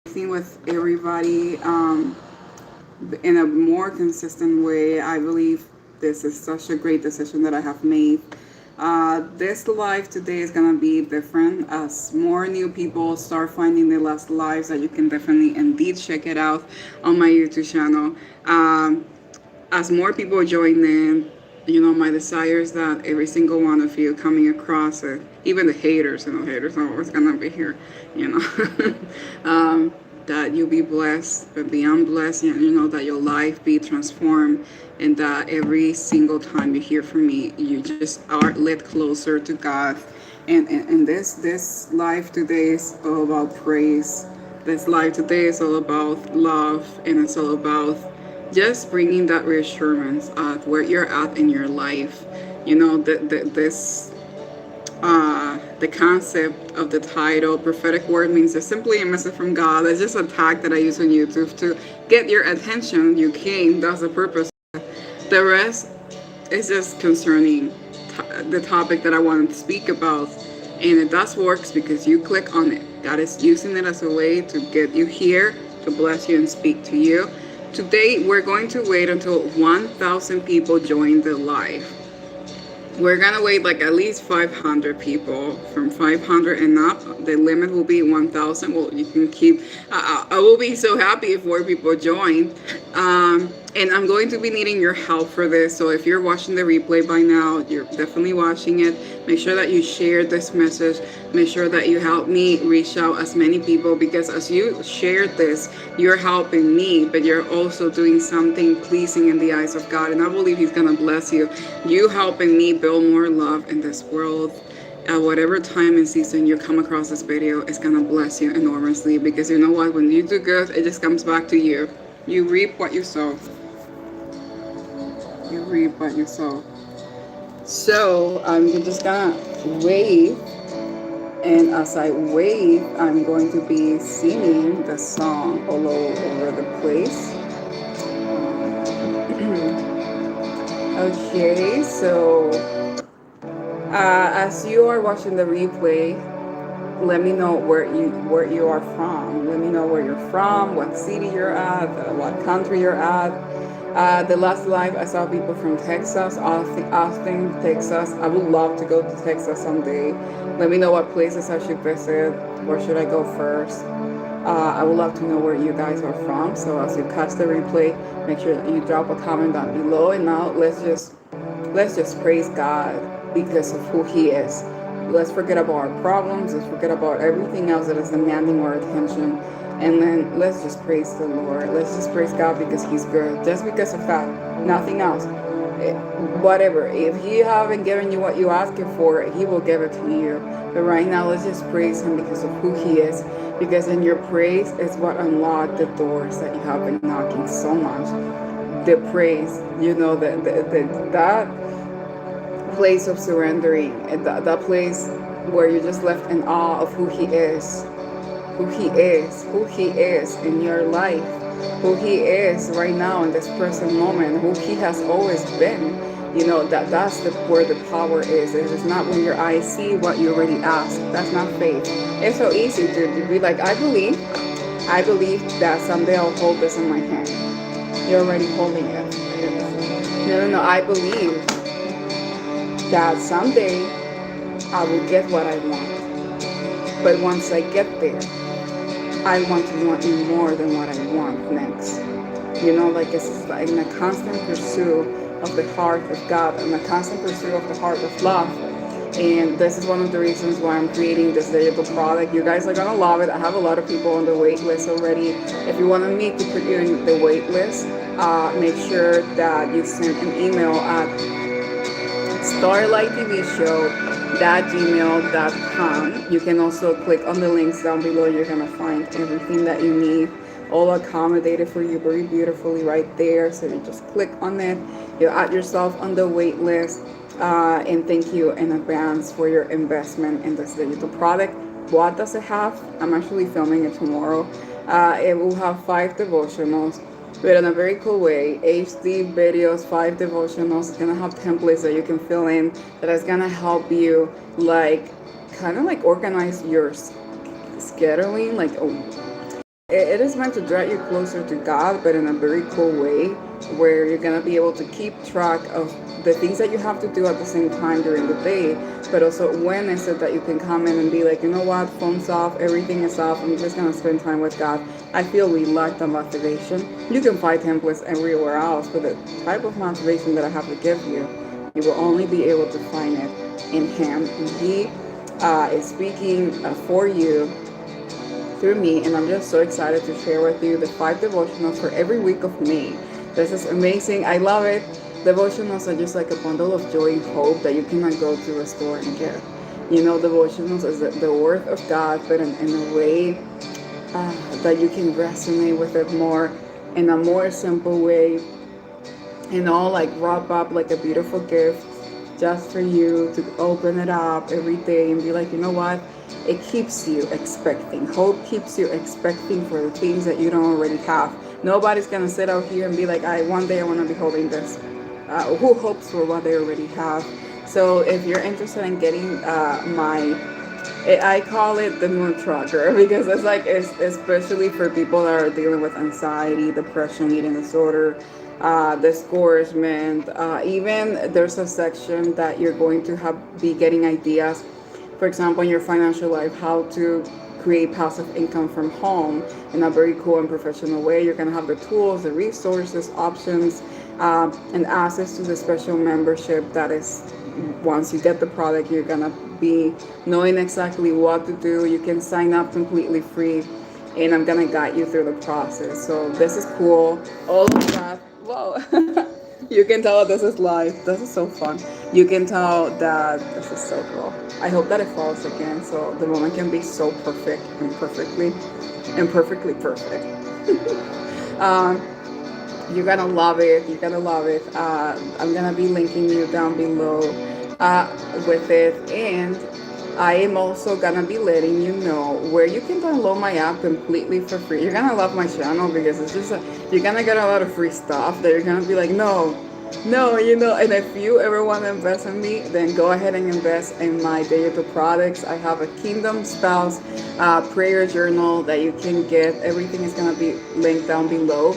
connecting with everybody in a more consistent way. I believe this is such a great decision that I have made. This life today is gonna be different as more new people start finding their last lives. That you can definitely indeed check it out on my YouTube channel. As more people join in, my desire is that every single one of you coming across it, even the haters, haters are always gonna be here, you know, that you be blessed, but beyond blessed, that your life be transformed, and that every single time you hear from me, you just are led closer to God. And this life today is all about praise. This life today is all about love, and it's all about just bringing that reassurance at where you're at in your life. The concept of the title prophetic word means it's simply a message from God. It's just a tag that I use on YouTube to get your attention. You came, that's the purpose. The rest is just concerning the topic that I wanted to speak about, and it does works because you click on it. God is using it as a way to get you here, to bless you and speak to you. Today we're going to wait until 1,000 people join the live. We're gonna wait like at least 500 people. From 500 and up, the limit will be 1,000. Well, you can keep. I will be so happy if more people join. And I'm going to be needing your help for this. So if you're watching the replay by now, you're definitely watching it. Make sure that you share this message. Make sure that you help me reach out as many people, because as you share this, you're helping me, but you're also doing something pleasing in the eyes of God. And I believe He's gonna bless you. You helping me build more love in this world. At whatever time and season you come across this video, it's gonna bless you enormously, because you know what? When you do good, it just comes back to you. You reap what you sow. You reap what you sow. So I'm just gonna wave, and as I wave, I'm going to be singing the song all over the place. Okay, so as you are watching the replay, let me know where you are from. Let me know where you're from, what city you're at, what country you're at. The last live I saw people from Texas, Austin, Texas. I would love to go to Texas someday. Let me know what places I should visit. Where should I go first? I would love to know where you guys are from. So as you catch the replay, make sure that you drop a comment down below. And now let's just praise God because of who He is. Let's forget about our problems. Let's forget about everything else that is demanding our attention. And then let's just praise the Lord. Let's just praise God because He's good. Just because of that. Nothing else. Whatever. If He haven't given you what you asking for, He will give it to you. But right now, let's just praise Him because of who He is. Because in your praise is what unlocked the doors that you have been knocking so much. The praise, that place of surrendering, and that place where you're just left in awe of who He is. Who He is in your life, who He is right now in this present moment, who He has always been. That's where the power is. It is not when your eyes see what you already asked. That's not faith. It's so easy to be like, I believe that someday I'll hold this in my hand. You're already holding it. No, I believe that someday I will get what I want. But once I get there, I want to want you more than what I want next. It's like in a constant pursuit of the heart of God, and a constant pursuit of the heart of love. And this is one of the reasons why I'm creating this digital product. You guys are gonna love it. I have a lot of people on the wait list already. If you want me to put you in the wait list, make sure that you send an email at starlighttvshow.gmail.com. You can also click on the links down below. You're gonna find everything that you need, all accommodated for you very beautifully right there. So you just click on it. You add yourself on the wait list. And thank you in advance for your investment in this digital product. What does it have? I'm actually filming it tomorrow. It will have 5 devotionals, but in a very cool way. HD videos, 5 devotionals. It's gonna have templates that you can fill in, that is gonna help you kind of organize your scheduling, It is meant to drag you closer to God, but in a very cool way, where you're gonna be able to keep track of the things that you have to do at the same time during the day, but also when is it that you can come in and be like, you know what, phone's off, everything is off, I'm just gonna spend time with God. I feel we lack the motivation. You can find templates everywhere else, but the type of motivation that I have to give you, you will only be able to find it in Him. And He is speaking for you through me, and I'm just so excited to share with you the 5 devotionals for every week of May. This is amazing. I love it. Devotionals are just like a bundle of joy and hope that you cannot go to a store and get. You know, devotionals is the word of God, but in a way that you can resonate with it more in a more simple way, like wrap up like a beautiful gift just for you to open it up every day and be like, you know what? It keeps you expecting. Hope keeps you expecting for the things that you don't already have. Nobody's gonna sit out here and be like, one day I want to be holding this. Who hopes for what they already have? So if you're interested in getting I call it the mood tracker because it's especially for people that are dealing with anxiety, depression, eating disorder, discouragement. Even there's a section that you're going to be getting ideas, for example, in your financial life, how to create passive income from home in a very cool and professional way. You're going to have the tools, the resources, options, and access to the special membership that is, once you get the product, you're going to be knowing exactly what to do. You can sign up completely free, and I'm going to guide you through the process. So this is cool. All of that. Whoa. You can tell this is live. This is so fun. You can tell that this is so cool. I hope that it falls again so the moment can be so perfect and perfectly perfect. um, you're gonna love it. You're gonna love it. I'm gonna be linking you down below with it, and I am also gonna be letting you know where you can download my app completely for free. You're gonna love my channel because it's just you're gonna get a lot of free stuff that you're gonna be like, no, no, and if you ever want to invest in me, then go ahead and invest in my digital products. I have a Kingdom Spouse prayer journal that you can get. Everything is gonna be linked down below.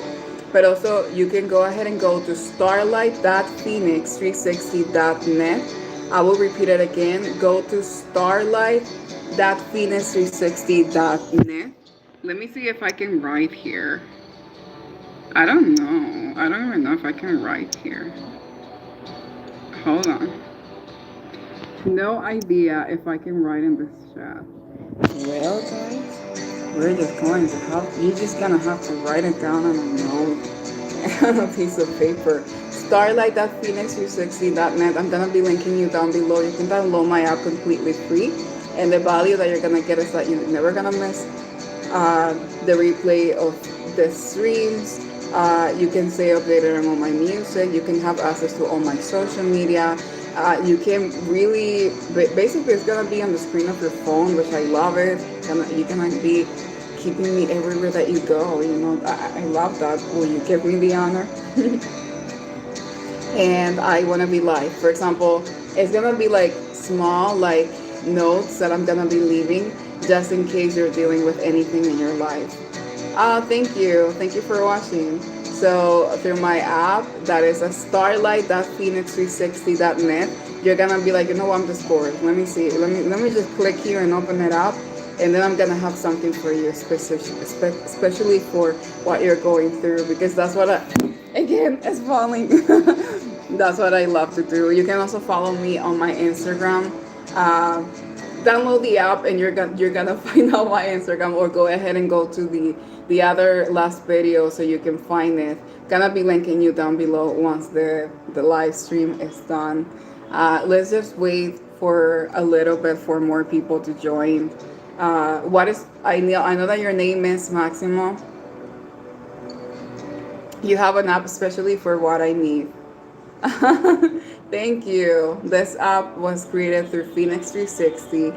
But also, you can go ahead and go to starlight.phoenix360.net. I will repeat it again. Go to starlight.phoenix360.net. Let me see if I can write here. I don't know. I don't even know if I can write here. Hold on. No idea if I can write in this chat. Well, guys, we're just going to have, you're just gonna have to write it down on a note, on a piece of paper. Starlight.phoenix360.net. I'm gonna be linking you down below. You can download my app completely free, and the value that you're gonna get is that you're never gonna miss the replay of the streams. You can stay updated on all my music. You can have access to all my social media. You can really, basically, it's gonna be on the screen of your phone, which I love it. You can be keeping me everywhere that you go. I love that. Will you give me the honor? And I want to be live. For example, it's gonna be like small, like notes that I'm gonna be leaving just in case you're dealing with anything in your life. Thank you. Thank you for watching. So through my app, that is a starlight.phoenix360.net, you're gonna be like, I'm just bored. Let me see. Let me just click here and open it up, and then I'm gonna have something for you, especially for what you're going through, because that's what again, it's falling. That's what I love to do. You can also follow me on my Instagram. Download the app and you're gonna find out my Instagram, or go ahead and go to the other last video so you can find it. Gonna be linking you down below once the live stream is done. Let's just wait for a little bit for more people to join. I know that your name is Maximo. You have an app especially for what I need. Thank you. This app was created through Phoenix 360.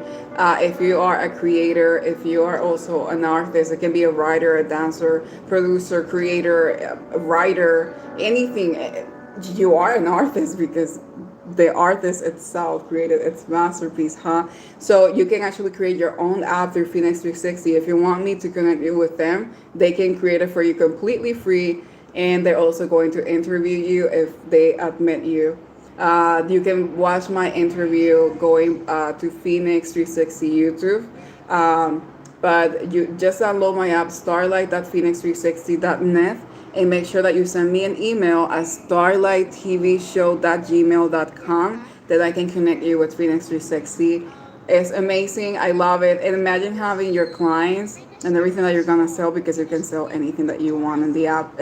If you are a creator, if you are also an artist, it can be a writer, a dancer, producer, creator, a writer, anything. You are an artist because the artist itself created its masterpiece, huh? So you can actually create your own app through Phoenix 360. If you want me to connect you with them, they can create it for you completely free, and they're also going to interview you if they admit you. You can watch my interview going to Phoenix 360 YouTube. Um, but you just download my app, starlight.phoenix360.net, and make sure that you send me an email at starlighttvshow.gmail.com that I can connect you with Phoenix 360. It's amazing. I love it. And imagine having your clients and everything that you're going to sell, because you can sell anything that you want in the app.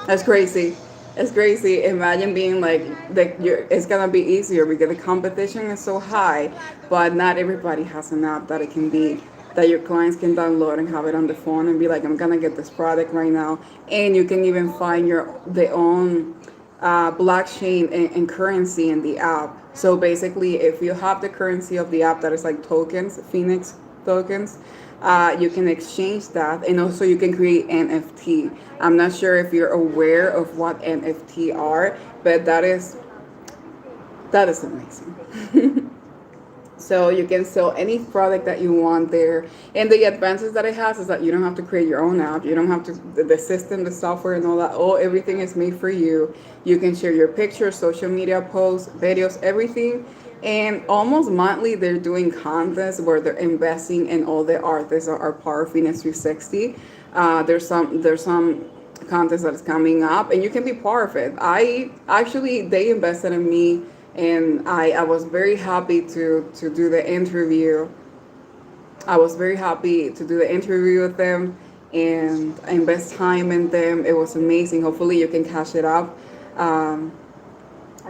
That's crazy. It's crazy. Imagine being like that. It's gonna be easier because the competition is so high, but not everybody has an app that it can be that your clients can download and have it on the phone and be like, I'm gonna get this product right now, and you can even find your the own blockchain and currency in the app. So basically, if you have the currency of the app that is like tokens, Phoenix tokens, you can exchange that, and also you can create NFT. I'm not sure if you're aware of what NFT are, but that is amazing. So you can sell any product that you want there. And the advantage that it has is that you don't have to create your own app. You don't have to the system, the software, and all that. Oh, everything is made for you. You can share your pictures, social media posts, videos, everything. And almost monthly, they're doing contests where they're investing in all the artists that are part of Phoenix 360. There's some contest that is coming up, and you can be part of it. I actually they invested in me, and I was very happy to do the interview. I was very happy to do the interview with them and invest time in them. It was amazing. Hopefully, you can cash it up um,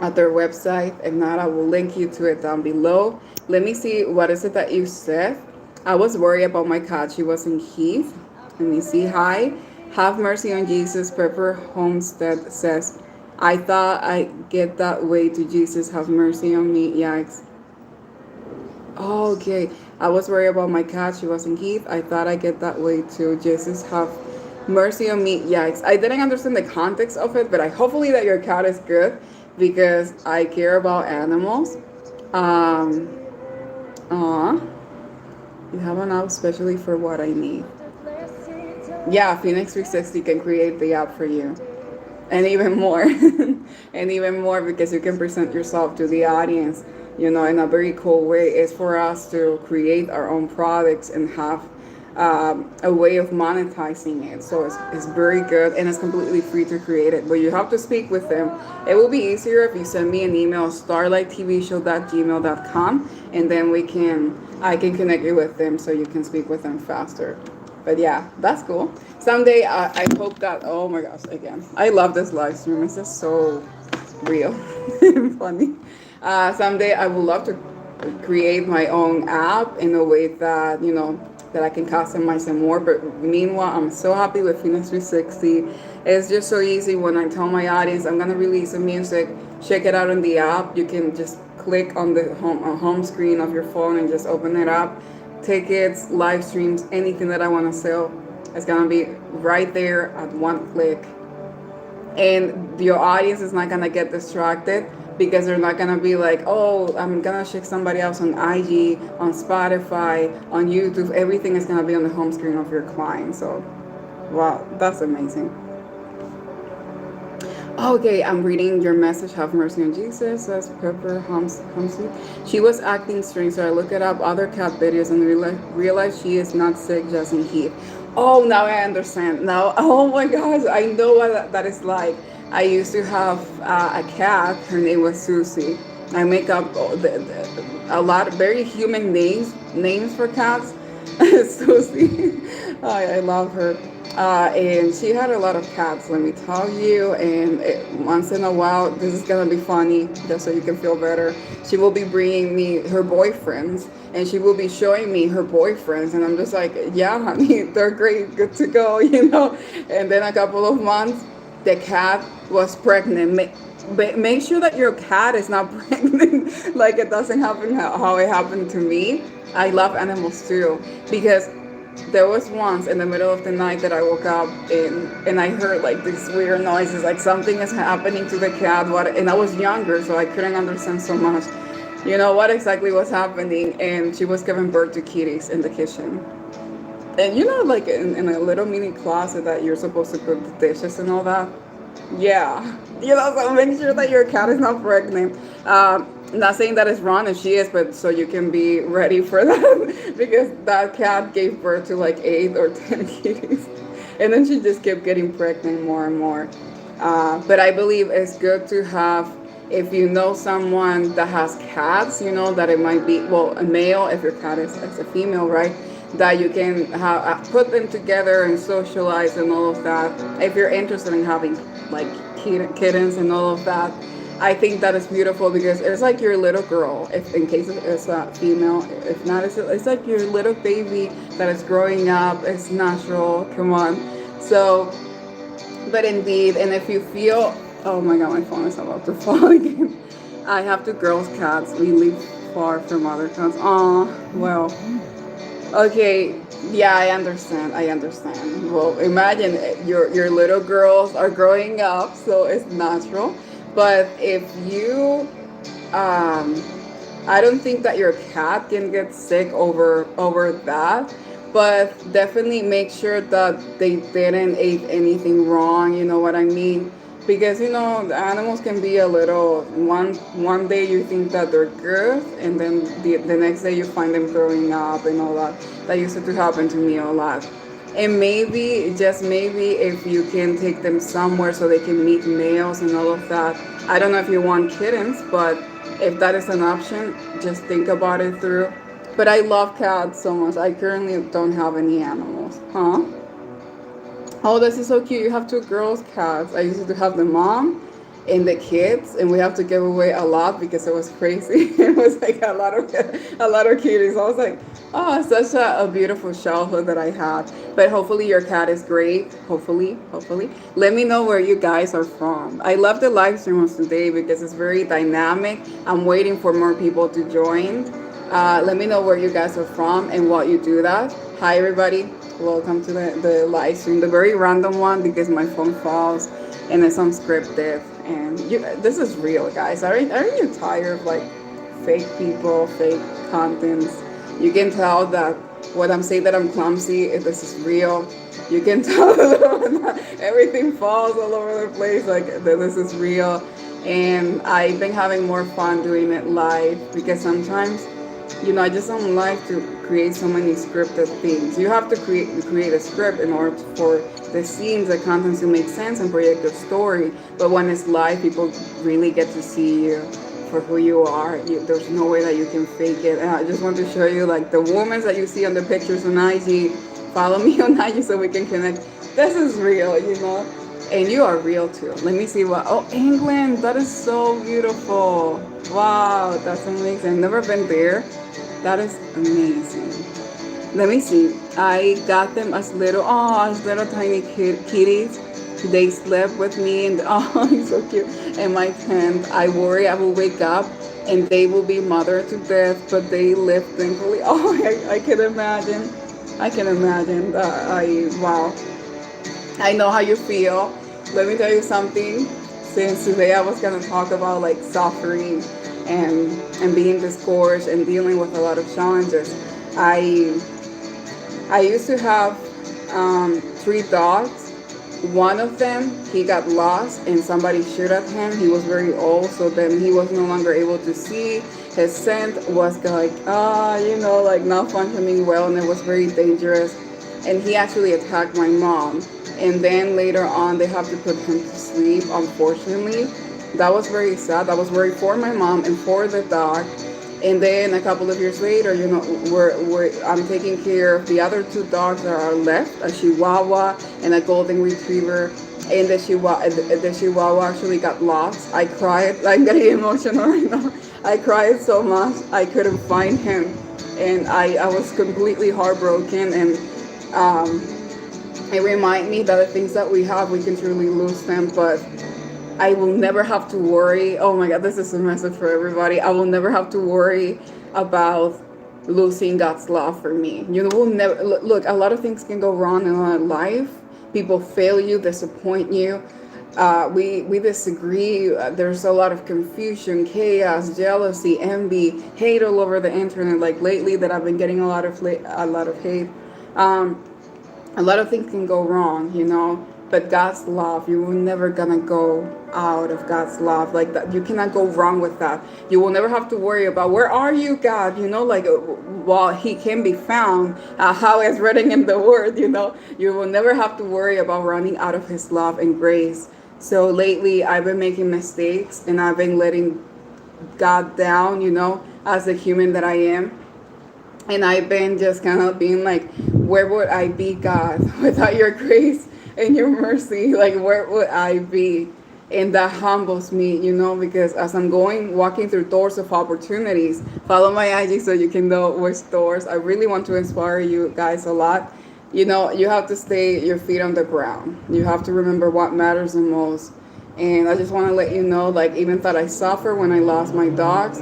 at their website. If not, I will link you to it down below. Let me see, what is it that you said? I was worried about my cat. She was in Heath. Let me see. Hi. Have mercy on Jesus. Pepper Homestead says, I thought I get that way to Jesus. Have mercy on me. Yikes. Oh, okay. I was worried about my cat. She was in Heath. I thought I get that way too. Jesus, have mercy on me. Yikes. I didn't understand the context of it, but I hopefully that your cat is good, because I care about animals. Um, aw, you have an app especially for what I need. Yeah, Phoenix 360 can create the app for you, and even more. And even more, because you can present yourself to the audience, in a very cool way. It's for us to create our own products and have a way of monetizing it. So it's very good, and it's completely free to create it, but you have to speak with them. It will be easier if you send me an email, starlighttvshow.gmail.com, and then I can connect you with them so you can speak with them faster. But yeah, that's cool. Someday, I hope that, oh my gosh, again, I love this live stream. It's just so real and funny. Someday I would love to create my own app in a way that, that I can customize it more. But meanwhile, I'm so happy with Phoenix 360. It's just so easy. When I tell my audience I'm gonna release a music, check it out in the app. You can just click on the home screen of your phone and just open it up. Tickets, live streams, anything that I want to sell, it's gonna be right there at one click. And your audience is not gonna get distracted, because they're not gonna be like, oh, I'm gonna check somebody else on IG, on Spotify, on YouTube. Everything is gonna be on the home screen of your client. So wow, that's amazing. Okay, I'm reading your message. Have mercy on Jesus, says Pepper Humsey. She was acting strange, so I looked up other cat videos and realized she is not sick, just in heat. Oh, now I understand. Now, oh my gosh, I know what that is like. I used to have a cat. Her name was Susie. I make up a lot of very human names for cats. Susie. I love her. And she had a lot of cats, let me tell you. And once in a while, this is gonna be funny, just so you can feel better. She will be bringing me her boyfriends, and she will be showing me her boyfriends, and I'm just like, yeah, honey, they're great, good to go, And then a couple of months, the cat was pregnant. Make sure that your cat is not pregnant, like it doesn't happen how it happened to me. I love animals too, because there was once in the middle of the night that I woke up and I heard like these weird noises, like something is happening to the cat. What? And I was younger, so I couldn't understand so much. You know what exactly was happening? And she was giving birth to kitties in the kitchen. And you know, like in a little mini closet that you're supposed to put the dishes and all that. Yeah, you know, so make sure that your cat is not pregnant. Not saying that it's wrong if she is, but so you can be ready for that because that cat gave birth to like 8 or 10 kitties, and then she just kept getting pregnant more and more. But I believe it's good to have, if you know someone that has cats, you know that it might be, well, a male if your cat is a female, right? That you can put them together and socialize and all of that. If you're interested in having like kittens and all of that, I think that is beautiful because it's like your little girl. If in case it's a female, if not, it's like your little baby that is growing up. It's natural. Come on. So, but indeed, and if you feel, oh my God, my phone is about to fall again. I have two girls' cats. We live far from other cats. Oh, well. Okay, yeah, I understand. I understand. Well, imagine your little girls are growing up, so it's natural. But if you, um, I don't think that your cat can get sick over that. But definitely make sure that they didn't eat anything wrong. You know what I mean? Because you know the animals can be a little one day you think that they're good, and then the next day you find them throwing up and all that. That used to happen to me a lot. And maybe, just maybe, if you can take them somewhere so they can meet males and all of that. I don't know if you want kittens, but if that is an option, just think about it through. But I love cats so much. I currently don't have any animals. Huh? Oh, this is so cute. You have two girls' cats. I used to have the mom and the kids, and we have to give away a lot because it was crazy. It was like a lot of kitties. I was like, oh, such a beautiful childhood that I had. But hopefully your cat is great. Hopefully. Let me know where you guys are from. I love the live stream of today because it's very dynamic. I'm waiting for more people to join. Let me know where you guys are from and what you do that. Hi, everybody. Welcome to the live stream, the very random one because my phone falls and it's unscripted. And this is real, guys. Aren't you tired of like fake people, fake contents? You can tell that what I'm saying that I'm clumsy, if this is real. You can tell that everything falls all over the place, like that this is real. And I've been having more fun doing it live because sometimes I just don't like to create so many scripted things. You have to create a script in order for the scenes, the contents to make sense and project the story. But when it's live, people really get to see you for who you are. There's no way that you can fake it. And I just want to show you like the women that you see on the pictures on IG. Follow me on IG so we can connect. This is real. And you are real too. Let me see what. Oh, England. That is so beautiful. Wow, that's amazing. I've never been there. That is amazing. Let me see. I got them as little tiny kitties. They slept with me, and oh, it's so cute. In my tent, I worry I will wake up and they will be mothered to death, but they live thankfully. Oh, I can imagine. I can imagine. Wow. I know how you feel. Let me tell you something. Since today I was gonna talk about like suffering and being discouraged and dealing with a lot of challenges. I used to have 3 dogs. One of them, he got lost and somebody shot at him. He was very old, so then he was no longer able to see. His scent was like, like not functioning well, and it was very dangerous. And he actually attacked my mom. And then later on, they have to put him to sleep, unfortunately. That was very sad. That was very for my mom and for the dog. And then a couple of years later, I'm taking care of the other 2 dogs that are left, a Chihuahua and a Golden Retriever. And the Chihuahua actually got lost. I cried. I'm getting emotional right now. I cried so much. I couldn't find him. And I was completely heartbroken. And it reminded me that the things that we have, we can truly lose them. But I will never have to worry. Oh my God, this is a message for everybody. I will never have to worry about losing God's love for me. You will never look. A lot of things can go wrong in our life. People fail you, disappoint you. We disagree. There's a lot of confusion, chaos, jealousy, envy, hate all over the internet. Like lately, that I've been getting a lot of hate. Um, a lot of things can go wrong, but God's love, you will never gonna go out of God's love like that. You cannot go wrong with that. You will never have to worry about where are you, God, like while he can be found, how it's written in the word, you will never have to worry about running out of his love and grace. So lately I've been making mistakes and I've been letting God down, as the human that I am. And I've been just kind of being like, where would I be, God, without your grace and your mercy? Like, where would I be? And that humbles me, because as I'm walking through doors of opportunities, follow my IG so you can know which doors. I really want to inspire you guys a lot. You have to stay your feet on the ground. You have to remember what matters the most. And I just want to let you know, like, even that I suffer when I lost my dogs,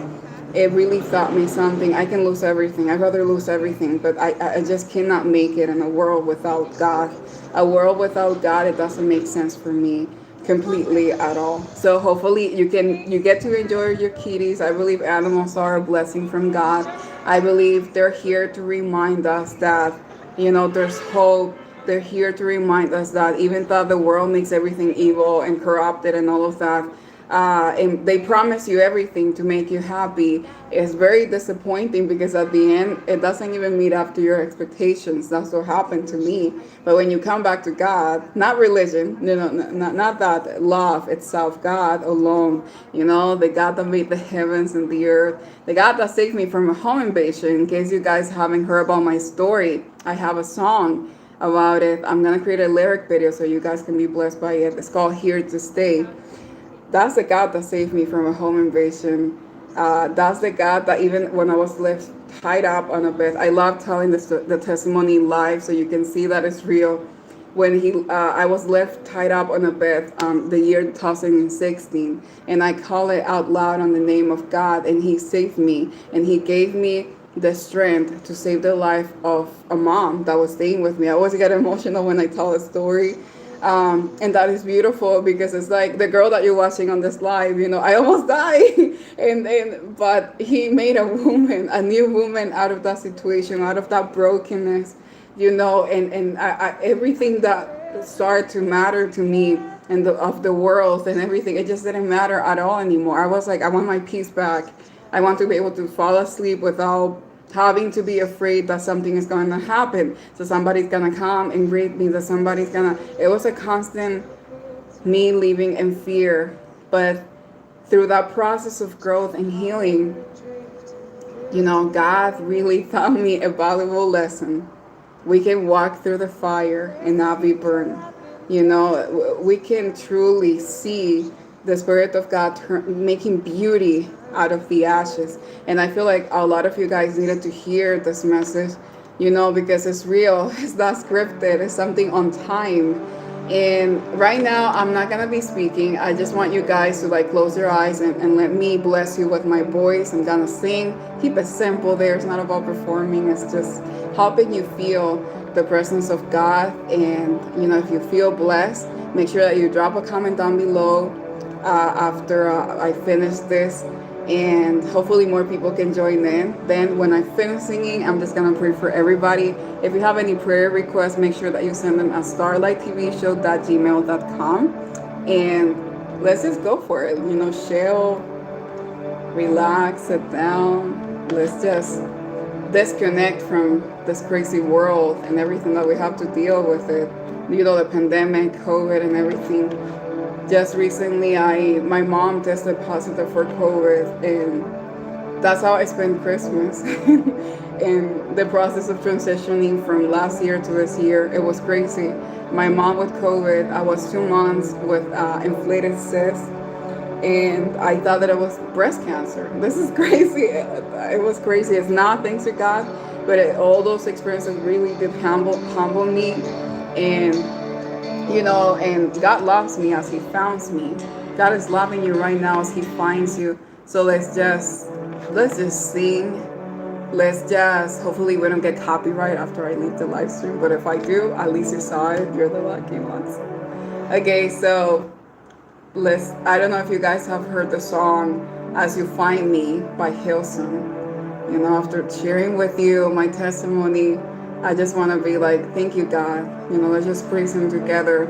it really taught me something. I can lose everything. I'd rather lose everything, but I just cannot make it in a world without God. A world without God, it doesn't make sense for me completely at all. So hopefully you get to enjoy your kitties. I believe animals are a blessing from God. I believe they're here to remind us that there's hope. They're here to remind us that even though the world makes everything evil and corrupted and all of that, and they promise you everything to make you happy. It's very disappointing because at the end, it doesn't even meet up to your expectations. That's what happened to me. But when you come back to God, not religion, not that, love itself, God alone, the God that made the heavens and the earth, the God that saved me from a home invasion. In case you guys haven't heard about my story, I have a song about it. I'm going to create a lyric video so you guys can be blessed by it. It's called Here to Stay. That's the God that saved me from a home invasion. That's the God that even when I was left tied up on a bed, I love telling the testimony live so you can see that it's real. When I was left tied up on a bed, the year 2016, and I call it out loud on the name of God, and He saved me, and He gave me the strength to save the life of a mom that was staying with me. I always get emotional when I tell a story. And that is beautiful because it's like the girl that you're watching on this live, I almost died. But he made a new woman out of that situation, out of that brokenness, and everything that started to matter to me and of the world and everything, it just didn't matter at all anymore. I was like, I want my peace back. I want to be able to fall asleep without having to be afraid that something is going to happen. So somebody's going to come and greet me, that it was a constant me living in fear. But through that process of growth and healing, God really taught me a valuable lesson. We can walk through the fire and not be burned. We can truly see the Spirit of God making beauty out of the ashes. And I feel like a lot of you guys needed to hear this message, because it's real. It's not scripted. It's something on time. And right now, I'm not going to be speaking. I just want you guys to close your eyes and let me bless you with my voice. I'm going to sing. Keep it simple there. It's not about performing. It's just helping you feel the presence of God. And, if you feel blessed, make sure that you drop a comment down below after I finish this. And hopefully more people can join in. Then when I finish singing, I'm just going to pray for everybody. If you have any prayer requests, make sure that you send them at starlighttvshow.gmail.com. And let's just go for it. Chill, relax, sit down. Let's just disconnect from this crazy world and everything that we have to deal with it. The pandemic, COVID, and everything. Just recently, my mom tested positive for COVID, and that's how I spent Christmas. And the process of transitioning from last year to this year, it was crazy. My mom with COVID, I was 2 months with inflated cysts, and I thought that it was breast cancer. This is crazy. It was crazy. It's not thanks to God, but all those experiences really did humble me. And God loves me as He founds me. God is loving you right now as He finds you. So let's just sing let's just, hopefully we don't get copyright after I leave the live stream, but if I do, at least you saw it. You're the lucky ones. Okay, so I don't know if you guys have heard the song As You Find Me by Hillsong. You know, after sharing with you my testimony, I just want to be like, thank you, God. You know, let's just praise Him together.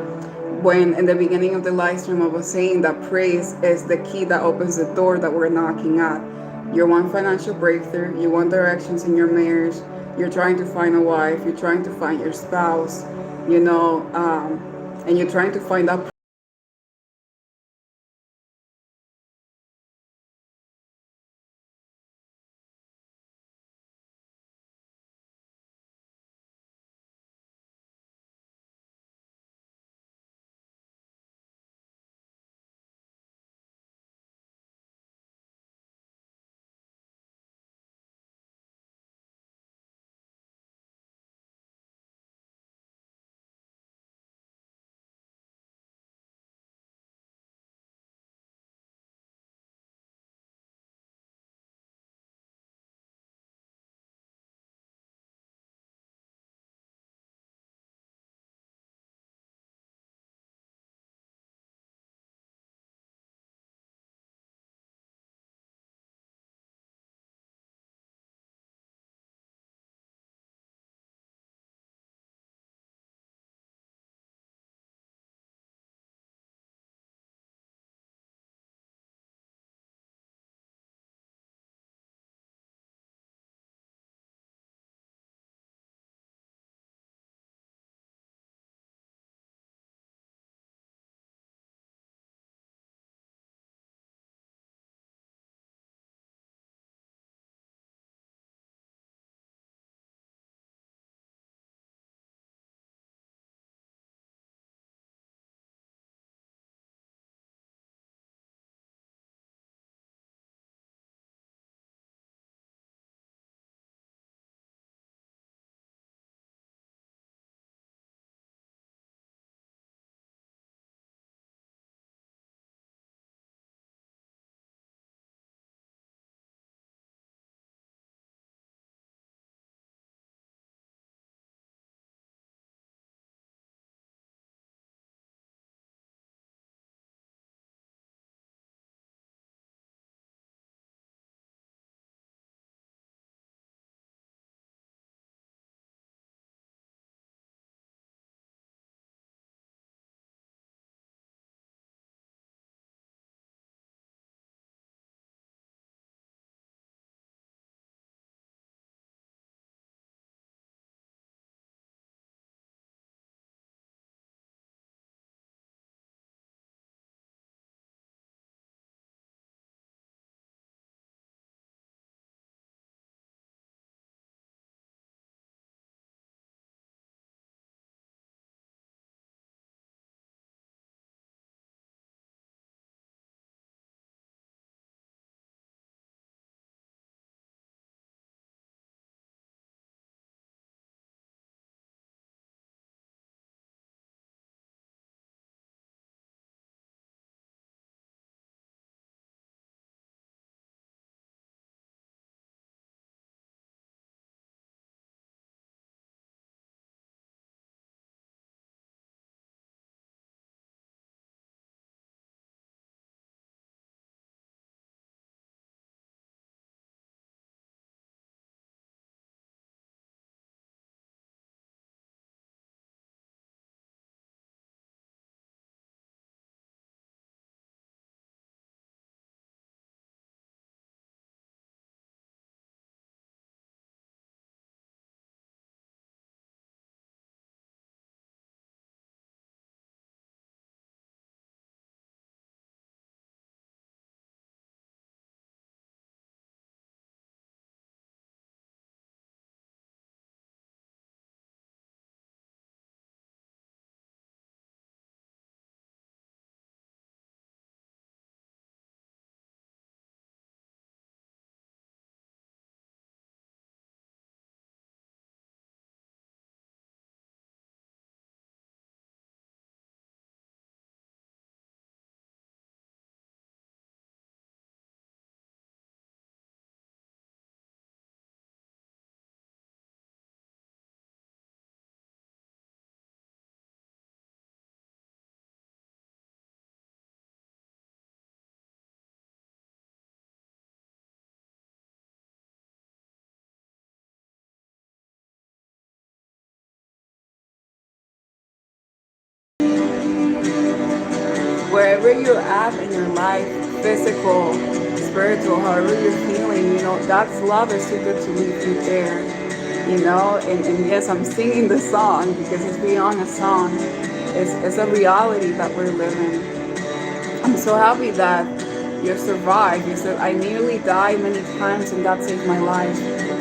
When in the beginning of the live stream, I was saying that praise is the key that opens the door that we're knocking at. You want financial breakthrough, you want directions in your marriage, you're trying to find a wife, you're trying to find your spouse, you know, and you're trying to find that wherever you're at in your life, physical, spiritual, however you're feeling, God's love is too good to leave you there. And yes, I'm singing the song because it's beyond a song. It's a reality that we're living. I'm so happy that you survived. You said, I nearly died many times and God saved my life.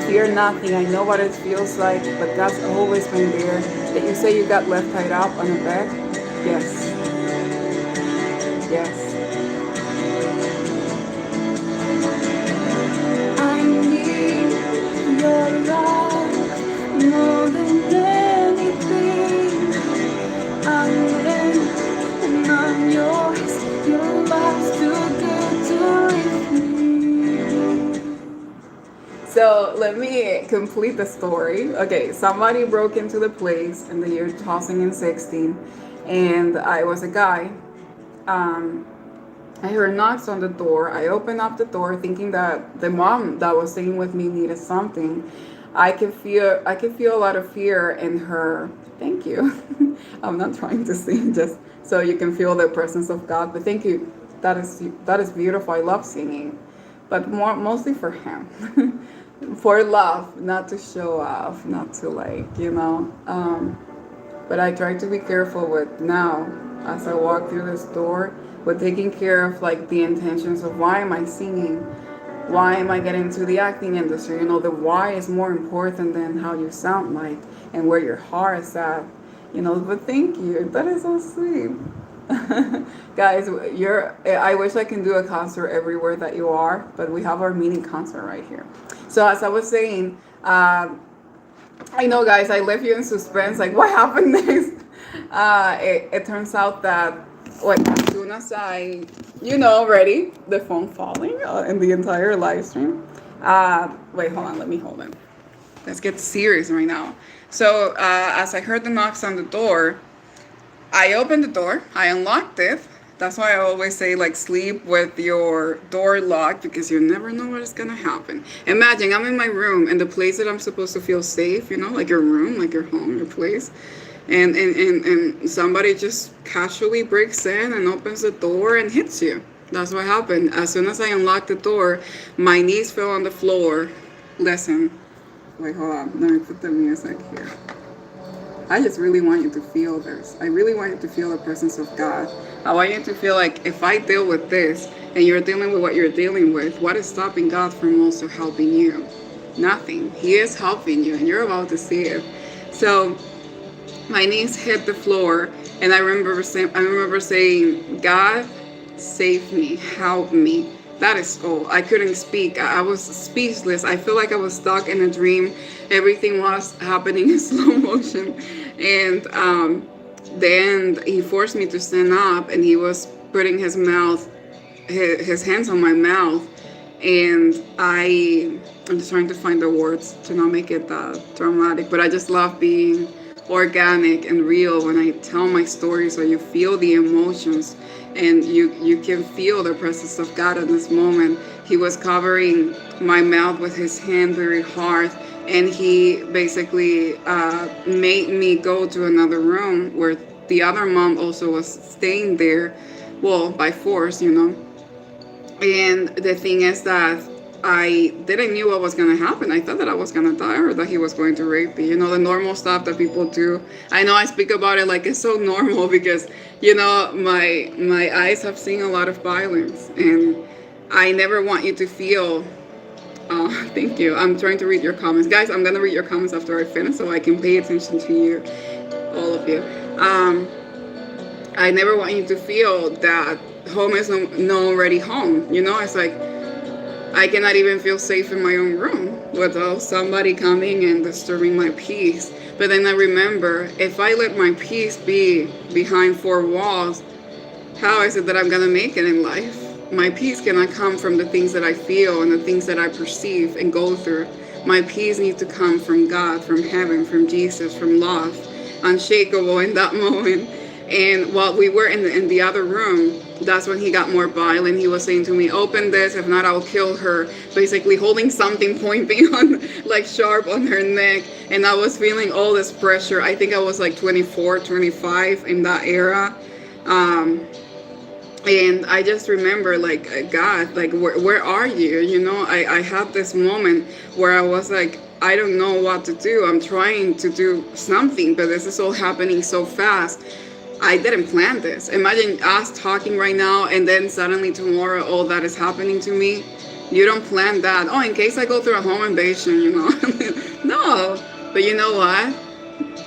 Fear nothing. I know what it feels like, but God's always been there. That you say you got left tied up on a bed? Yes. Yes. I need your love more than anything. I'm in and I'm yours. Your love's too good to leave me. So let me complete the story. Okay, somebody broke into the place in the year 2016, and I was a guy. I heard knocks on the door. I opened up the door thinking that the mom that was staying with me needed something. I could feel a lot of fear in her. Thank you. I'm not trying to sing just so you can feel the presence of God, but thank you. That is beautiful. I love singing, but mostly for him. For love, not to show off, not to but I try to be careful with now as I walk through this door with taking care of the intentions of why am I singing? Why am I getting into the acting industry? The why is more important than how you sound like and where your heart is at. But thank you. That is so sweet. Guys, I wish I can do a concert everywhere that you are, but we have our mini concert right here. So as I was saying, I know, guys, I left you in suspense. What happened next? It turns out that, as soon as already, the phone falling in the entire live stream. Wait, hold on. Let me hold it. Let's get serious right now. So, as I heard the knocks on the door, I opened the door. I unlocked it. That's why I always say, sleep with your door locked, because you never know what is going to happen. Imagine I'm in my room, and the place that I'm supposed to feel safe, like your room, like your home, your place. And somebody just casually breaks in and opens the door and hits you. That's what happened. As soon as I unlocked the door, my knees fell on the floor. Listen. Wait, hold on. Let me put the music here. I just really want you to feel this. I really want you to feel the presence of God. I want you to feel if I deal with this and you're dealing with what you're dealing with, what is stopping God from also helping you? Nothing. He is helping you, and you're about to see it. So my knees hit the floor, and I remember saying, God, save me, help me. That is all. I couldn't speak. I was speechless. I feel like I was stuck in a dream. Everything was happening in slow motion. And then he forced me to stand up, and he was putting his hands on my mouth. And I'm just trying to find the words to not make it that dramatic. But I just love being organic and real when I tell my story, so you feel the emotions and you can feel the presence of God in this moment. He was covering my mouth with his hand very hard, and he basically made me go to another room where the other mom also was staying there, well, by force, And the thing is that I didn't know what was going to happen. I thought that I was going to die or that he was going to rape me. The normal stuff that people do. I know I speak about it like it's so normal because, my eyes have seen a lot of violence. And I never want you to feel... Oh, thank you. I'm trying to read your comments. Guys, I'm going to read your comments after I finish so I can pay attention to you, all of you. I never want you to feel that home is no already home. It's I cannot even feel safe in my own room without somebody coming and disturbing my peace. But then I remember, if I let my peace be behind four walls, how is it that I'm going to make it in life? My peace cannot come from the things that I feel and the things that I perceive and go through. My peace needs to come from God, from heaven, from Jesus, from love, unshakable in that moment. And while we were in the other room, that's when he got more violent. He was saying to me, open this, if not, I'll kill her. Basically holding something pointing on, sharp on her neck. And I was feeling all this pressure. I think I was 24, 25 in that era. And I just remember, like, God, like, where are you? I had this moment where I was like, I don't know what to do. I'm trying to do something, but this is all happening so fast. I didn't plan this. Imagine us talking right now, and then suddenly tomorrow all that is happening to me. You don't plan that. Oh, in case I go through a home invasion. No. But you know what?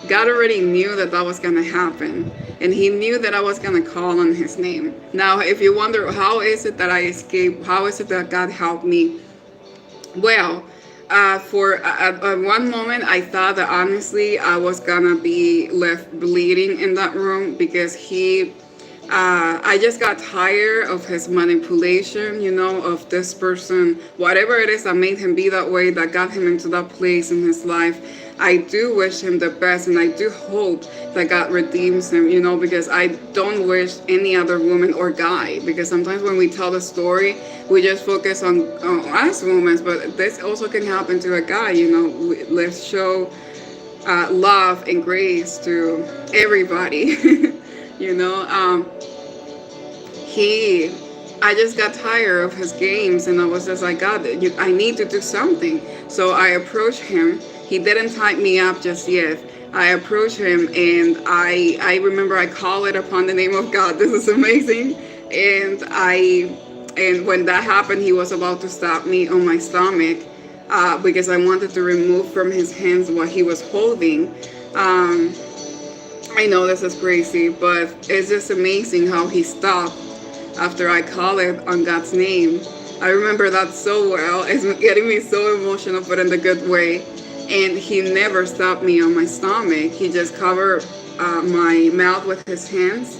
God already knew that that was going to happen. And He knew that I was going to call on His name. Now, if you wonder, how is it that I escaped? How is it that God helped me? Well, for one moment, I thought that honestly I was gonna be left bleeding in that room because I just got tired of his manipulation, of this person, whatever it is that made him be that way, that got him into that place in his life. I do wish him the best, and I do hope that God redeems him, because I don't wish any other woman or guy, because sometimes when we tell the story, we just focus on us women, but this also can happen to a guy, Let's show love and grace to everybody. you know, um, he I just got tired of his games, and I was just like, God, I need to do something. So I approached him. He didn't tie me up just yet. I approached him, and I remember I called it upon the name of God. This is amazing. And when that happened, he was about to stop me on my stomach, because I wanted to remove from his hands what he was holding. Um, I know this is crazy, but it's just amazing how he stopped after I call it on God's name. I remember that so well. It's getting me so emotional, but in the good way. And he never stopped me on my stomach. He just covered my mouth with his hands.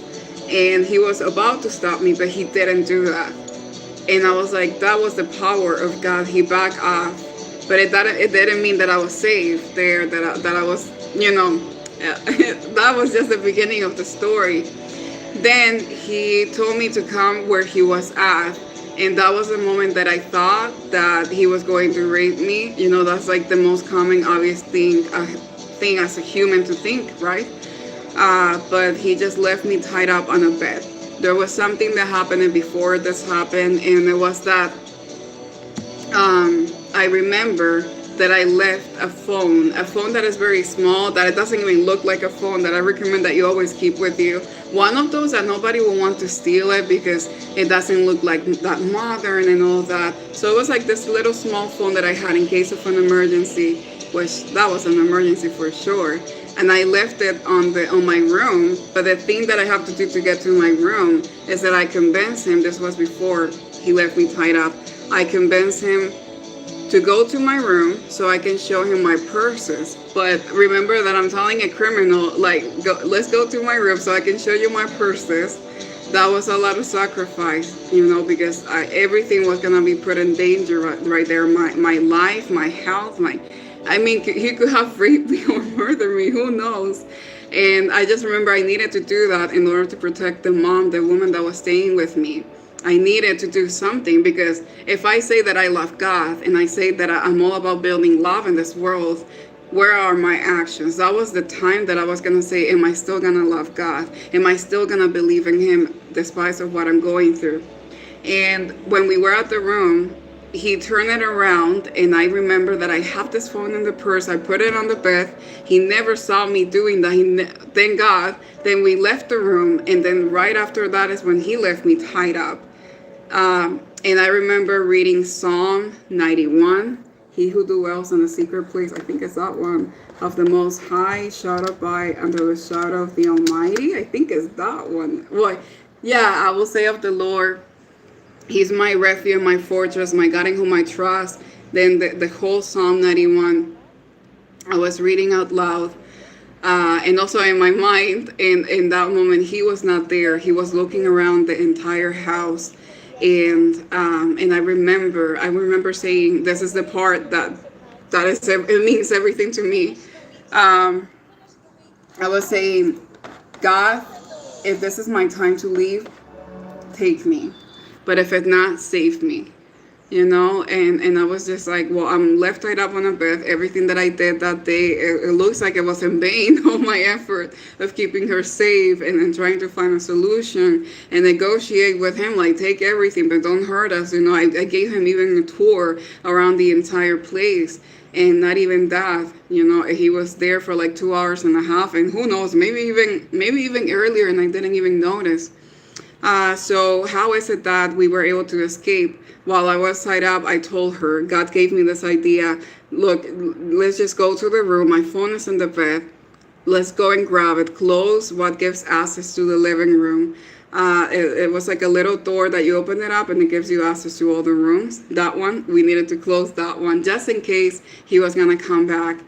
And he was about to stop me, but he didn't do that. And I was like, that was the power of God. He backed off. But it didn't mean that I was safe there, that I was, that was just the beginning of the story. Then he told me to come where he was at. And that was the moment that I thought that he was going to rape me. That's like the most common, obvious thing as a human to think, right? But he just left me tied up on a bed. There was something that happened before this happened, and it was that I remember that I left a phone that is very small, that it doesn't even look like a phone, that I recommend that you always keep with you. One of those that nobody will want to steal it because it doesn't look like that modern and all that. So it was like this little small phone that I had in case of an emergency, which that was an emergency for sure. And I left it on my room. But the thing that I have to do to get to my room is that I convinced him. This was before he left me tied up. I convinced him to go to my room so I can show him my purses. But remember that I'm telling a criminal, like, let's go to my room so I can show you my purses. That was a lot of sacrifice, because everything was going to be put in danger right there. My life, my health, he could have raped me or murdered me, who knows? And I just remember I needed to do that in order to protect the woman that was staying with me. I needed to do something, because if I say that I love God and I say that I'm all about building love in this world, where are my actions? That was the time that I was going to say, am I still going to love God? Am I still going to believe in Him despite of what I'm going through? And when we were at the room, he turned it around, and I remember that I have this phone in the purse. I put it on the bed. He never saw me doing that. Thank God. Then we left the room, and then right after that is when he left me tied up. And I remember reading Psalm 91. He who dwells in the secret place, I think it's that one, of the Most High, shall abide under the shadow of the Almighty. I think it's that one. Well, yeah, I will say of the Lord, He's my refuge, my fortress, my God in whom I trust. Then the whole Psalm 91, I was reading out loud. And also in my mind, in that moment, he was not there. He was looking around the entire house. And I remember saying, this is the part that it means everything to me. Um, I was saying, God, if this is my time to leave, take me. But if it's not, save me. and I was just like, well, I'm left tied up on a bed. Everything that I did that day, it looks like it was in vain. All my effort of keeping her safe and trying to find a solution and negotiate with him, like, take everything but don't hurt us. I gave him even a tour around the entire place. And not even that, he was there for like 2 hours and a half, and who knows, maybe even earlier, and I didn't even notice. So how is it that we were able to escape? While I was tied up, I told her, God gave me this idea. Look, let's just go to the room. My phone is in the bed. Let's go and grab it. Close what gives access to the living room. It was like a little door that you open it up and it gives you access to all the rooms. That one, we needed to close that one just in case he was going to come back.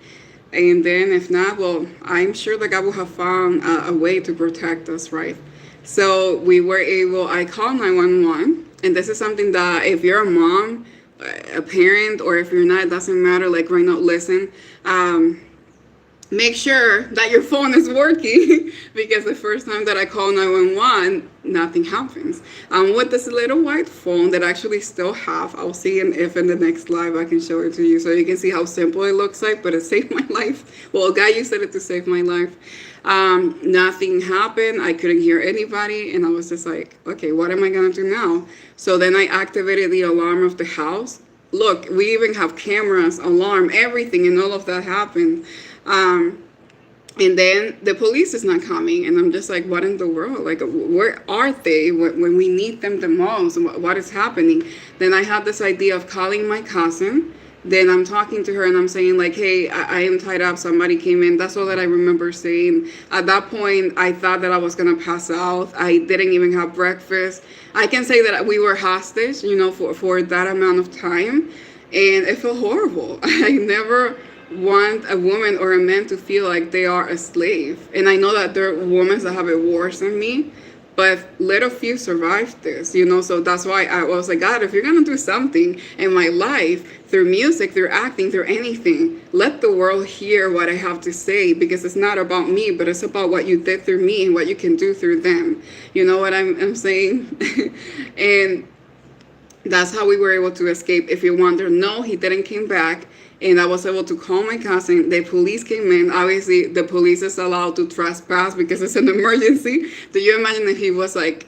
And then if not, well, I'm sure that God will have found a way to protect us, right? So we were able, I called 911. And this is something that if you're a mom, a parent, or if you're not, it doesn't matter. Like right now, listen. Make sure that your phone is working because the first time that I call 911, nothing happens. With this little white phone that I actually still have, I'll see if in the next live I can show it to you so you can see how simple it looks like, but it saved my life. Well, a guy used it to save my life. Nothing happened. I couldn't hear anybody, and I was just like, okay, what am I gonna do now? So then I activated the alarm of the house. Look, we even have cameras, alarm, everything, and all of that happened. And then the police is not coming, and I'm just like, what in the world? Like, where are they when we need them the most? What is happening? Then I had this idea of calling my cousin. Then I'm talking to her and I'm saying like, hey, I am tied up. Somebody came in. That's all that I remember saying. At that point, I thought that I was going to pass out. I didn't even have breakfast. I can say that we were hostage, for that amount of time. And it felt horrible. I never want a woman or a man to feel like they are a slave. And I know that there are women that have it worse than me, but little few survived this, so that's why I was like, God, if you're gonna do something in my life through music, through acting, through anything, let the world hear what I have to say, because it's not about me, but it's about what you did through me and what you can do through them. You know what I'm saying? And that's how we were able to escape. If you wonder, no, he didn't came back. And I was able to call my cousin. The police came in. Obviously, the police is allowed to trespass because it's an emergency. Do you imagine if he was like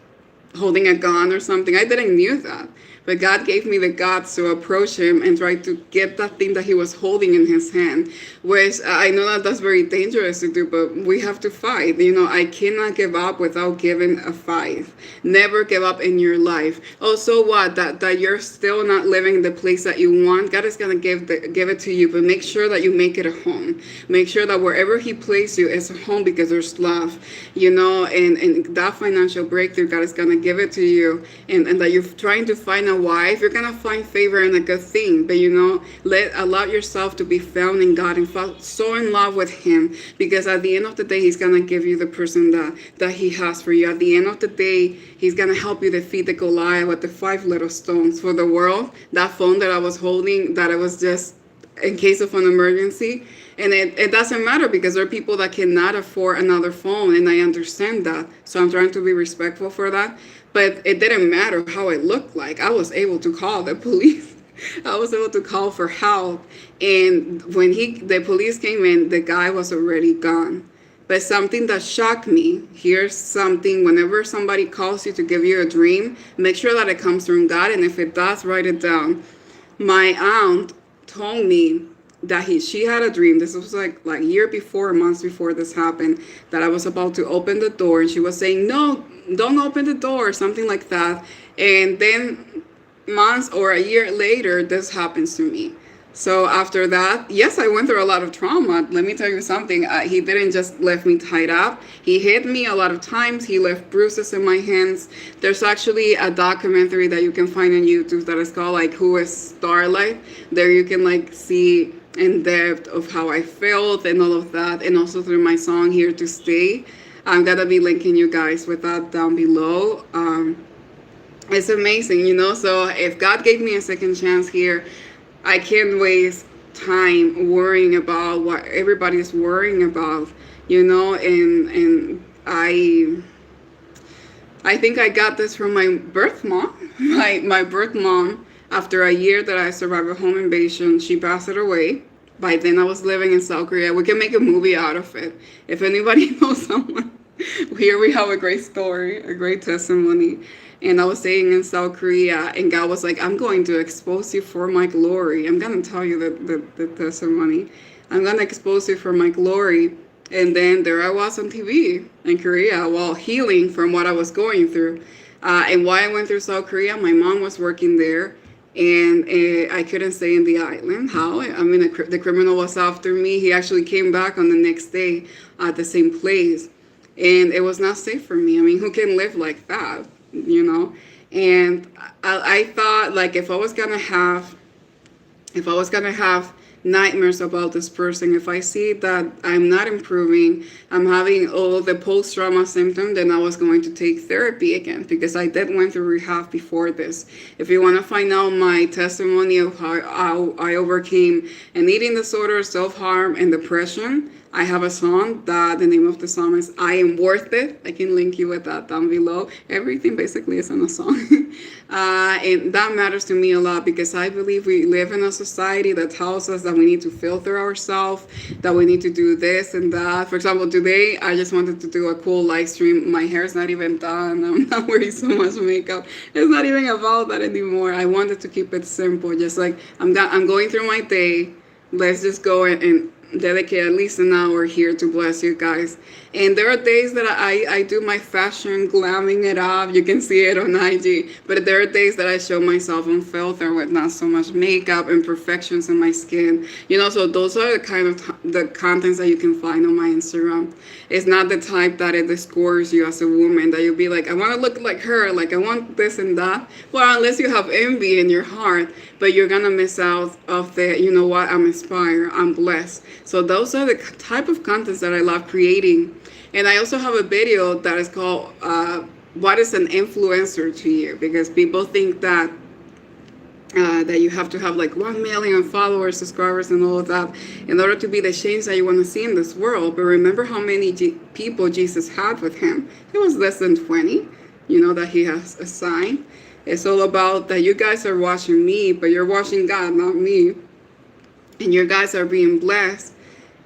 holding a gun or something? I didn't knew that. But God gave me the guts to approach him and try to get that thing that he was holding in his hand, which I know that that's very dangerous to do, but we have to fight. I cannot give up without giving a fight. Never give up in your life. Oh, so what? That you're still not living the place that you want. God is going to give it to you, but make sure that you make it a home. Make sure that wherever he placed you is a home, because there's love, and that financial breakthrough, God is going to give it to you, and that you're trying to find a wife, you're gonna find favor and a good thing. But allow yourself to be found in God and fall so in love with him, because at the end of the day, he's gonna give you the person that he has for you. At the end of the day, he's gonna help you defeat the Goliath with the 5 little stones. For the world, that phone that I was holding, that it was just in case of an emergency. And it doesn't matter, because there are people that cannot afford another phone, and I understand that. So I'm trying to be respectful for that. But it didn't matter how it looked like. I was able to call the police. I was able to call for help. And when the police came in, the guy was already gone. But something that shocked me, here's something: whenever somebody calls you to give you a dream, make sure that it comes from God. And if it does, write it down. My aunt told me that she had a dream. This was like year before, months before this happened, that I was about to open the door, and she was saying, no, don't open the door, something like that. And then months or a year later, this happens to me. So after that, yes, I went through a lot of trauma. Let me tell you something. He didn't just leave me tied up. He hit me a lot of times. He left bruises in my hands. There's actually a documentary that you can find on YouTube that is called Who is Starlight? There you can see in depth of how I felt and all of that, and also through my song Here to Stay. I'm gonna be linking you guys with that down below. It's amazing, so if God gave me a second chance here, I can't waste time worrying about what everybody's worrying about, and I think I got this from my birth mom. My birth mom After a year that I survived a home invasion, she passed away. By then, I was living in South Korea. We can make a movie out of it. If anybody knows someone, here we have a great story, a great testimony. And I was staying in South Korea, and God was like, I'm going to expose you for my glory. I'm going to tell you the testimony. I'm going to expose you for my glory. And then there I was on TV in Korea while healing from what I was going through. And why I went through South Korea, my mom was working there, and I couldn't stay in the island. How? I mean, the criminal was after me. He actually came back on the next day at the same place, and it was not safe for me. I mean, who can live like that, you know? And I thought, like, if I was gonna have nightmares about this person, if I see that I'm not improving, I'm having all the post-trauma symptoms, then I was going to take therapy again, because I did went through rehab before this. If you want to find out my testimony of how I overcame an eating disorder, self-harm, and depression, I have a song that the name of the song is I Am Worth It. I can link you with that down below. Everything basically is in a song. And that matters to me a lot, because I believe we live in a society that tells us that we need to filter ourselves, that we need to do this and that. For example, today I just wanted to do a cool live stream. My hair is not even done. I'm not wearing so much makeup. It's not even about that anymore. I wanted to keep it simple. Just like I'm going through my day. Let's just go and dedicate at least an hour here to bless you guys. And there are days that I do my fashion, glamming it up. You can see it on IG. But there are days that I show myself unfiltered with not so much makeup, imperfections in my skin. You know, so those are the kind of the contents that you can find on my Instagram. It's not the type that it discourages you as a woman, that you'll be like, I want to look like her, like I want this and that. Well, unless you have envy in your heart, but you're gonna miss out of the, you know what, I'm inspired, I'm blessed. So those are the type of contents that I love creating. And I also have a video that is called what is an influencer to you, because people think that that you have to have like 1 million followers, subscribers, and all of that in order to be the change that you want to see in this world. But remember how many people Jesus had with him. It was less than 20, you know, that he has assigned. It's all about that you guys are watching me, but you're watching God, not me. And you guys are being blessed.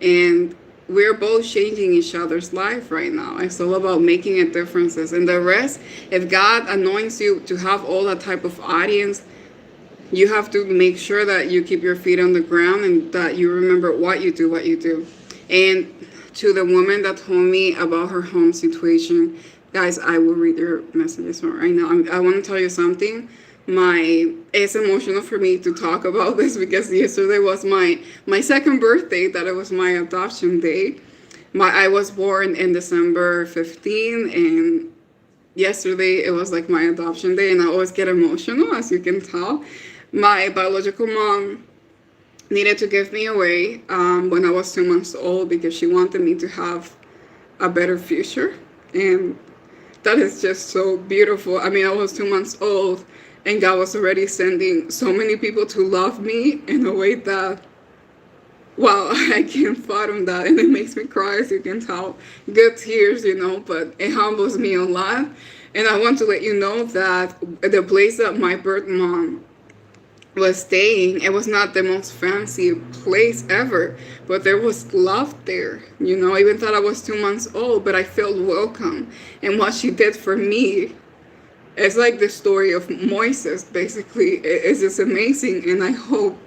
And we're both changing each other's life right now. It's all about making a differences. And the rest, if God anoints you to have all that type of audience, you have to make sure that you keep your feet on the ground and that you remember what you do. And to the woman that told me about her home situation, guys, I will read your messages right now. I want to tell you something. It's emotional for me to talk about this, because yesterday was my second birthday, that it was my adoption day. I was born in December 15, and yesterday it was like my adoption day, and I always get emotional, as you can tell. My biological mom needed to give me away when I was 2 months old, because she wanted me to have a better future. And that is just so beautiful. I mean, I was 2 months old, and God was already sending so many people to love me in a way that, well, I can't fathom that. And it makes me cry, as you can tell. Good tears, you know, but it humbles me a lot. And I want to let you know that the place that my birth mom was staying, it was not the most fancy place ever, but there was love there. You know, I even thought I was 2 months old, but I felt welcome. And what she did for me, it's like the story of Moses, basically. It's just amazing. And I hope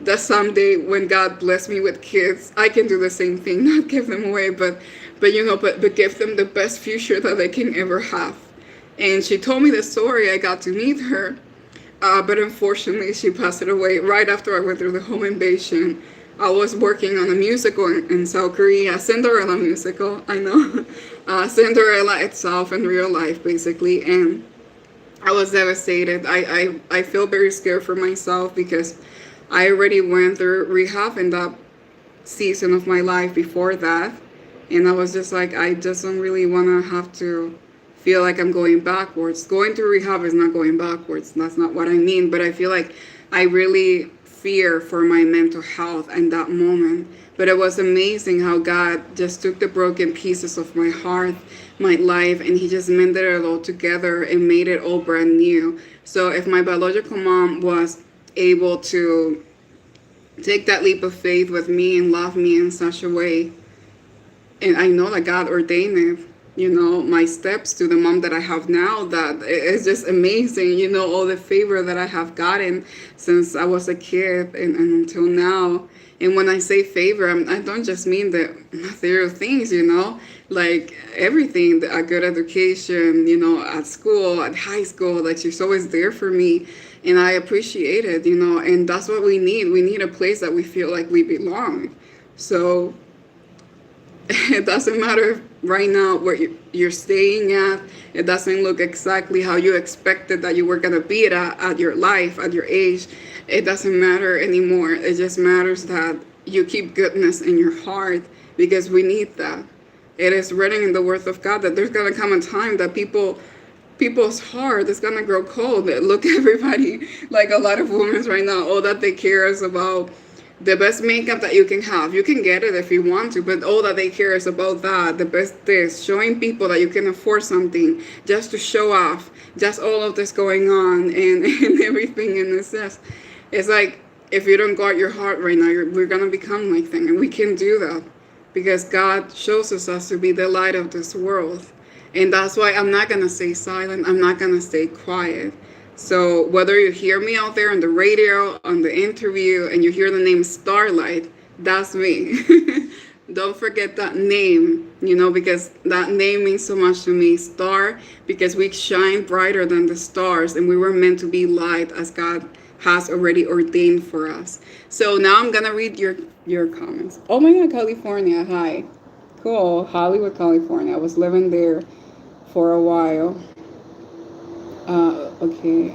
that someday when God bless me with kids, I can do the same thing, not give them away, but you know, but give them the best future that they can ever have. And she told me the story. I got to meet her. But unfortunately, she passed away right after I went through the home invasion. I was working on a musical in South Korea, Cinderella musical, I know. Cinderella itself in real life, basically. And I was devastated. I feel very scared for myself, because I already went through rehab in that season of my life before that. And I was just like, I just don't really want to have to feel like I'm going backwards. Going through rehab is not going backwards. That's not what I mean. But I feel like I really fear for my mental health in that moment. But it was amazing how God just took the broken pieces of my heart, my life, and He just mended it all together and made it all brand new. So if my biological mom was able to take that leap of faith with me and love me in such a way, and I know that God ordained it, my steps to the mom that I have now, that it's just amazing, all the favor that I have gotten since I was a kid and until now. And when I say favor, I don't just mean the material things, like everything, a good education, at school, at high school, like she's always there for me. And I appreciate it, and that's what we need. We need a place that we feel like we belong. So it doesn't matter right now where you're staying at. It doesn't look exactly how you expected that you were going to be at your life, at your age. It doesn't matter anymore. It just matters that you keep goodness in your heart, because we need that. It is written in the Word of God that there's going to come a time that people's heart is gonna grow cold. Look, everybody, like a lot of women right now, all that they care is about the best makeup that you can have. You can get it if you want to, but all that they care is about that. The best this, showing people that you can afford something just to show off, just all of this going on and everything. And it's like, if you don't guard your heart right now, we're gonna become like them, and we can do that because God shows us to be the light of this world. And that's why I'm not going to stay silent. I'm not going to stay quiet. So whether you hear me out there on the radio, on the interview, and you hear the name Starlight, that's me. Don't forget that name, because that name means so much to me. Star, because we shine brighter than the stars, and we were meant to be light as God has already ordained for us. So now I'm going to read your comments. Oh my God, California. Hi. Cool. Hollywood, California. I was living there for a while. Okay.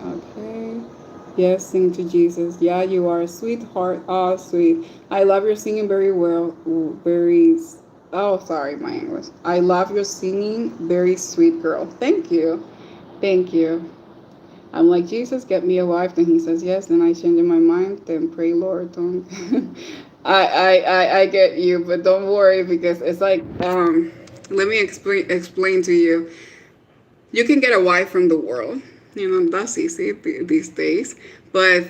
Yes, sing to Jesus. Yeah, you are a sweetheart. Oh, sweet. I love your singing very well. Oh, sorry, my English. I love your singing. Very sweet girl. Thank you. Thank you. I'm like, Jesus, get me a wife. Then he says yes. Then I change my mind. Then pray, Lord, don't. I get you, but don't worry, because it's like, let me explain to you. You can get a wife from the world. That's easy these days. But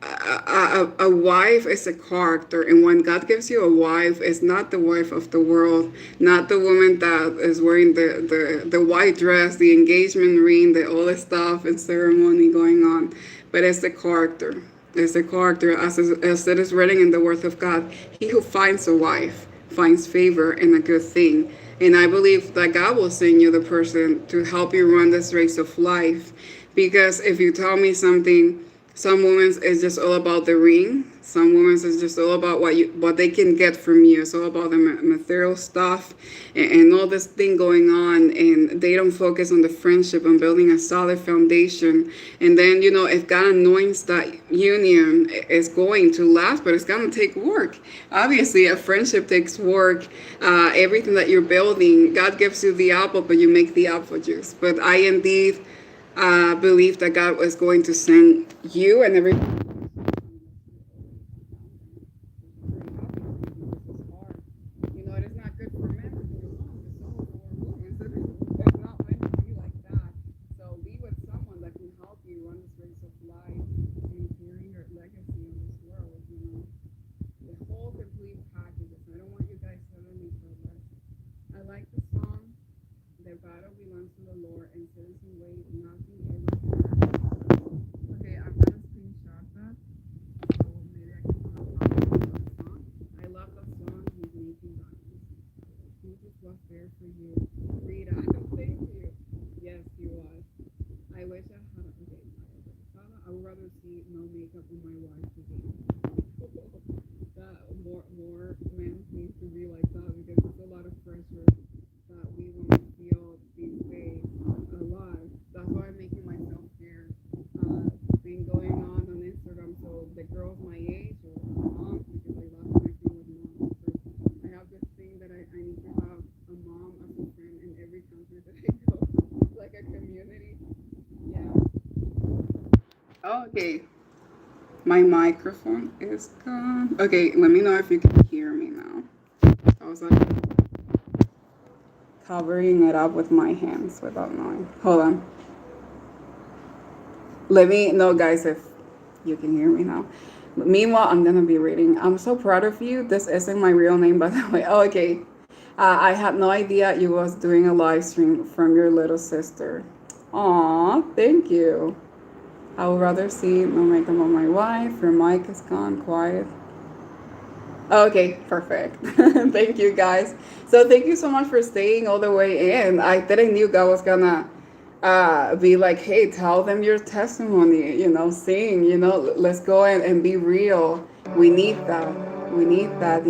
a wife is a character. And when God gives you a wife, it's not the wife of the world, not the woman that is wearing the white dress, the engagement ring, all the stuff and ceremony going on. But it's the character. It's the character, as it is written in the Word of God. He who finds a wife finds favor and a good thing. And I believe that God will send you the person to help you run this race of life. Because if you tell me something, some women's is just all about the ring. Some women's is just all about what they can get from you. It's all about the material stuff and all this thing going on, and they don't focus on the friendship and building a solid foundation. And then if God anoints that union, it's going to last, but it's gonna take work. Obviously, a friendship takes work. Everything that you're building, God gives you the apple, but you make the apple juice. But I indeed believe that God was going to send you and everything. It is not good for men to be alone. It's so for women. It's not meant to be like that. So be with someone that can help you run this race of life and carry your legacy in this world. The whole complete package. I don't want you guys telling me for less. I like the song. The battle belongs to the Lord, and citizen wait, nothing ever. Okay, I'm gonna screenshot that. So maybe I can put a copy of the song. I love the song. He's making that. Jesus was there for you. Rita, thank you. Yes, he was. I wish I had. Okay, I would rather see no makeup on my wife today. That more men need to be like that, because it's a lot of pressure that we women feel these days a lot. That's why I'm making myself scared. Been going on Instagram, so the girls my age or moms, because I love connecting with moms. So I have this thing that I need to have a mom as a friend in every country that I go, like a community. Yeah. Okay. My microphone is gone. Okay, let me know if you can hear me now. I was like covering it up with my hands without knowing. Hold on. Let me know, guys, if you can hear me now. Meanwhile, I'm gonna be reading. I'm so proud of you. This isn't my real name, by the way. Oh, okay. I had no idea you was doing a live stream from your little sister. Aw, thank you. I would rather see no makeup on my wife. Your mic is gone, quiet. Okay, perfect. Thank you, guys. So thank you so much for staying all the way in. I didn't knew God was gonna be like, hey, tell them your testimony, sing, let's go and be real. We need that. We need that,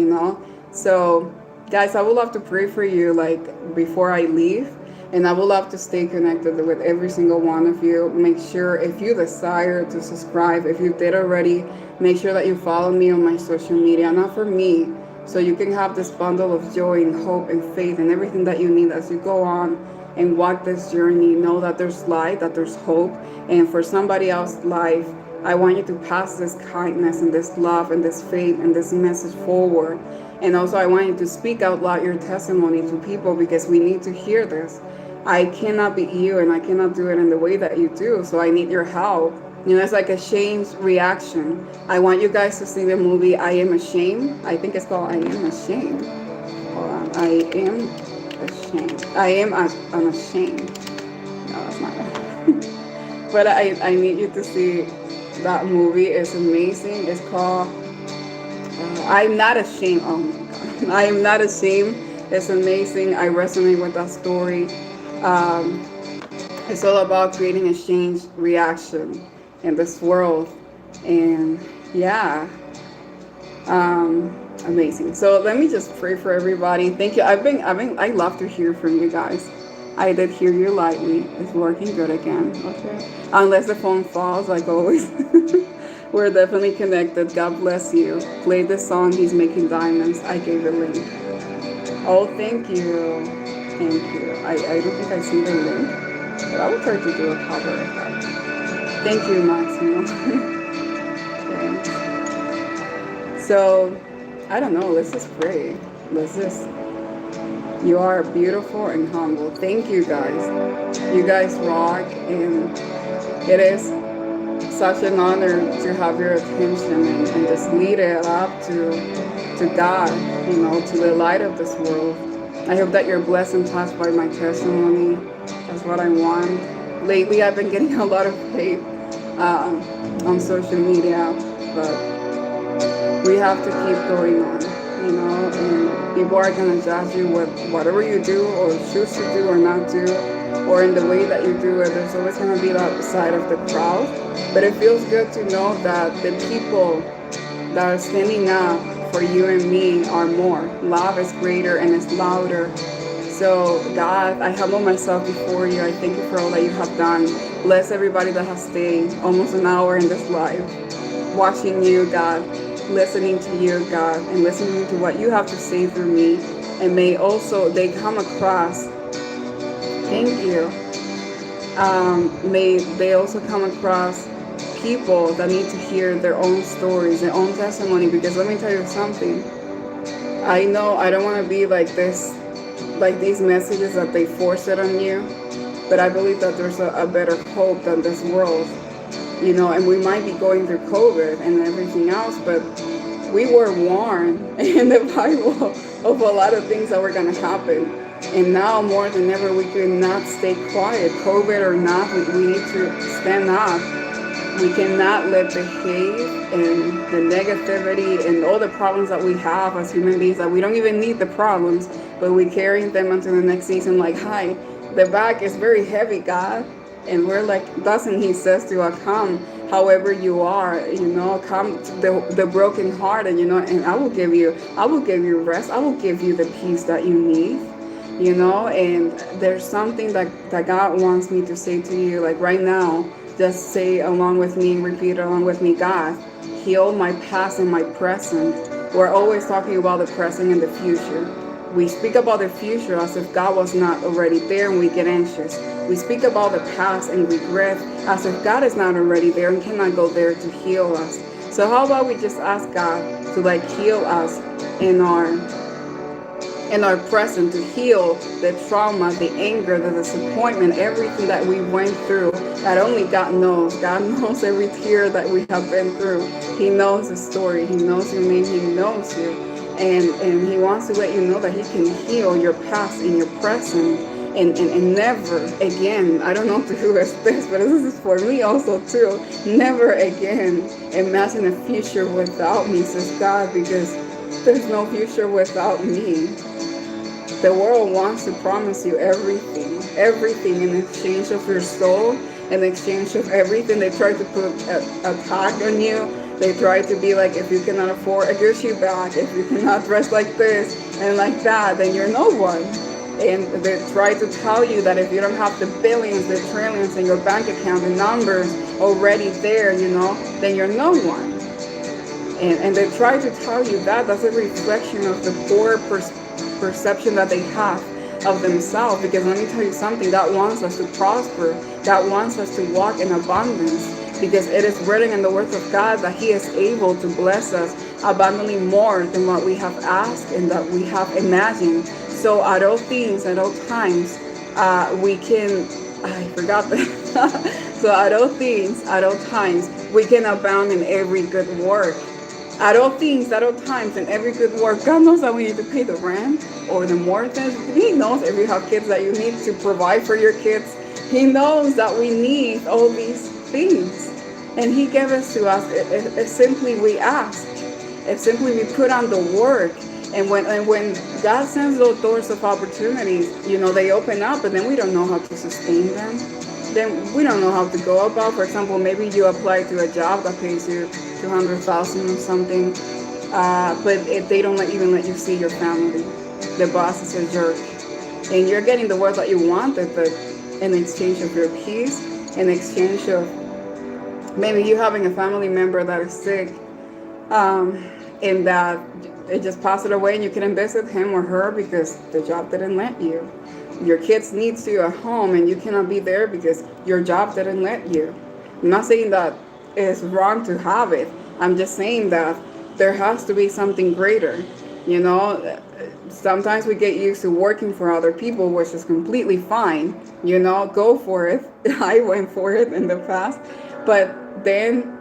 So, guys, I would love to pray for you, like, before I leave. And I would love to stay connected with every single one of you. Make sure if you desire to subscribe, if you did already, make sure that you follow me on my social media, not for me, so you can have this bundle of joy and hope and faith and everything that you need as you go on and walk this journey. Know that there's light, that there's hope, and for somebody else's life, I want you to pass this kindness and this love and this faith and this message forward. And also I want you to speak out loud your testimony to people, because we need to hear this. I cannot be you, and I cannot do it in the way that you do, so I need your help. It's like a shame reaction. I want you guys to see the movie I Am Ashamed. I think it's called I Am Ashamed. Hold on. I Am Ashamed. I am unashamed. No, that's not right. But I need you to see that movie. It's amazing. It's called I'm Not Ashamed. Oh my God. I Am Not Ashamed. It's amazing. I resonate with that story. It's all about creating a change reaction in this world. And yeah, amazing. So let me just pray for everybody. Thank you. I love to hear from you guys. I did hear you lightly. It's working good again. Okay. Unless the phone falls, like always. We're definitely connected. God bless you. Play this song, He's Making Diamonds. I gave a link. Oh, thank you. Thank you. I don't think I see the link, but I will try to do a cover of that. Thank you, Maximo. Okay. So, I don't know. Let's just pray. You are beautiful and humble. Thank you, guys. You guys rock, and it is such an honor to have your attention and just lead it up to God, to the light of this world. I hope that you're blessed and touched by my testimony. That's what I want. Lately, I've been getting a lot of hate on social media, but we have to keep going on, and people are going to judge you with whatever you do or choose to do or not do, or in the way that you do it. There's always going to be that side of the crowd, but it feels good to know that the people that are standing up for you and me are more. Love is greater and it's louder. So God, I humble myself before you. I thank you for all that you have done. Bless everybody that has stayed almost an hour in this live, watching you, God, listening to you, God, and listening to what you have to say through me. And may also they come across, thank you, may they also come across people that need to hear their own stories, their own testimony, because let me tell you something. I know I don't want to be like this, like these messages that they force it on you, but I believe that there's a better hope than this world, and we might be going through COVID and everything else, but we were warned in the Bible of a lot of things that were going to happen. And now more than ever, we cannot stay quiet, COVID or not. We need to stand up. We cannot let the hate and the negativity and all the problems that we have as human beings, that we don't even need the problems, but we carry them until the next season like, hi, the bag is very heavy, God. And we're like, doesn't He says to us, come however you are, come to the broken heart, and and I will give you rest. I will give you the peace that you need, and there's something that God wants me to say to you, like right now. Just say along with me, repeat along with me, God, heal my past and my present. We're always talking about the present and the future. We speak about the future as if God was not already there, and we get anxious. We speak about the past and regret as if God is not already there and cannot go there to heal us. So how about we just ask God to like heal us in our present, to heal the trauma, the anger, the disappointment, everything that we went through that only God knows. God knows every tear that we have been through. He knows the story. He knows your name. He knows you. And He wants to let you know that He can heal your past and your present. And never again, I don't know to who is this, but this is for me also too. Never again imagine a future without me, says God, because there's no future without me. The world wants to promise you everything, everything in exchange of your soul, in exchange of everything. They try to put a tag on you. They try to be like, if you cannot afford a Gucci bag, if you cannot dress like this and like that, then you're no one. And they try to tell you that if you don't have the billions, the trillions in your bank account, the numbers already there, then you're no one. And they try to tell you that that's a reflection of the poor perception that they have of themselves. Because let me tell you something, God wants us to prosper. God wants us to walk in abundance, because it is written in the words of God that He is able to bless us abundantly more than what we have asked and that we have imagined. So at all things, at all times, we can, I forgot that. So at all things, at all times, we can abound in every good work. At all things, at all times, in every good work. God knows that we need to pay the rent or the mortgage. He knows if you have kids that you need to provide for your kids. He knows that we need all these things. And He gave us to us if simply we ask. If simply we put on the work. And when God sends those doors of opportunities, they open up, and then we don't know how to sustain them. Then we don't know how to go about. For example, maybe you apply to a job that pays you $200,000 or something, but if they don't even let you see your family, the boss is a jerk, and you're getting the work that you wanted, but in exchange of your peace, in exchange of maybe you having a family member that is sick, and that it just passed away, and you couldn't visit him or her because the job didn't let you. Your kids need you at home, and you cannot be there because your job didn't let you. I'm not saying that it's wrong to have it. I'm just saying that there has to be something greater. Sometimes we get used to working for other people, which is completely fine. Go for it. I went for it in the past. But then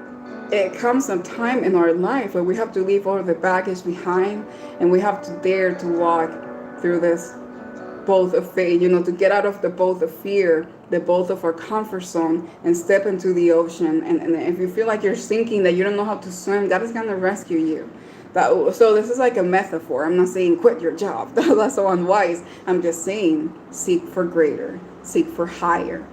it comes a time in our life where we have to leave all of the baggage behind, and we have to dare to walk through this both of faith, to get out of the both of fear, the both of our comfort zone, and step into the ocean. And if you feel like you're sinking, that you don't know how to swim, God is going to rescue you. So this is like a metaphor. I'm not saying quit your job. That's so unwise. I'm just saying seek for greater, seek for higher.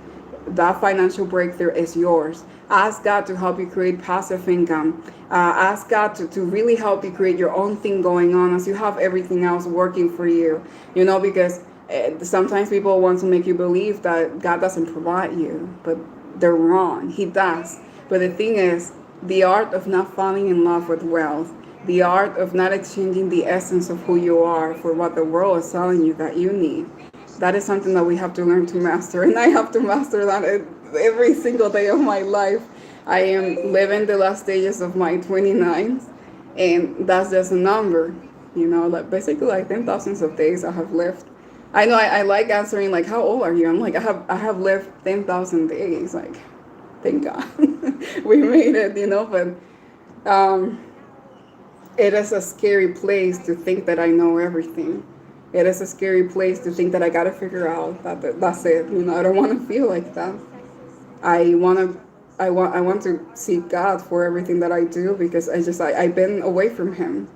That financial breakthrough is yours. Ask God to help you create passive income. Ask God to really help you create your own thing going on as you have everything else working for you. Because sometimes people want to make you believe that God doesn't provide you, but they're wrong. He does. But the thing is, the art of not falling in love with wealth, the art of not exchanging the essence of who you are for what the world is telling you that you need, that is something that we have to learn to master. And I have to master that every single day of my life. I am living the last stages of my 29s, and that's just a number. Like basically like 10,000 of days I have lived. I know I like answering like, how old are you? I'm like, I have lived 10,000 days. Like, thank God we made it. But it is a scary place to think that I know everything. It is a scary place to think that I gotta figure out that's it. I don't want to feel like that. I want to. I want to seek God for everything that I do, because I've been away from Him,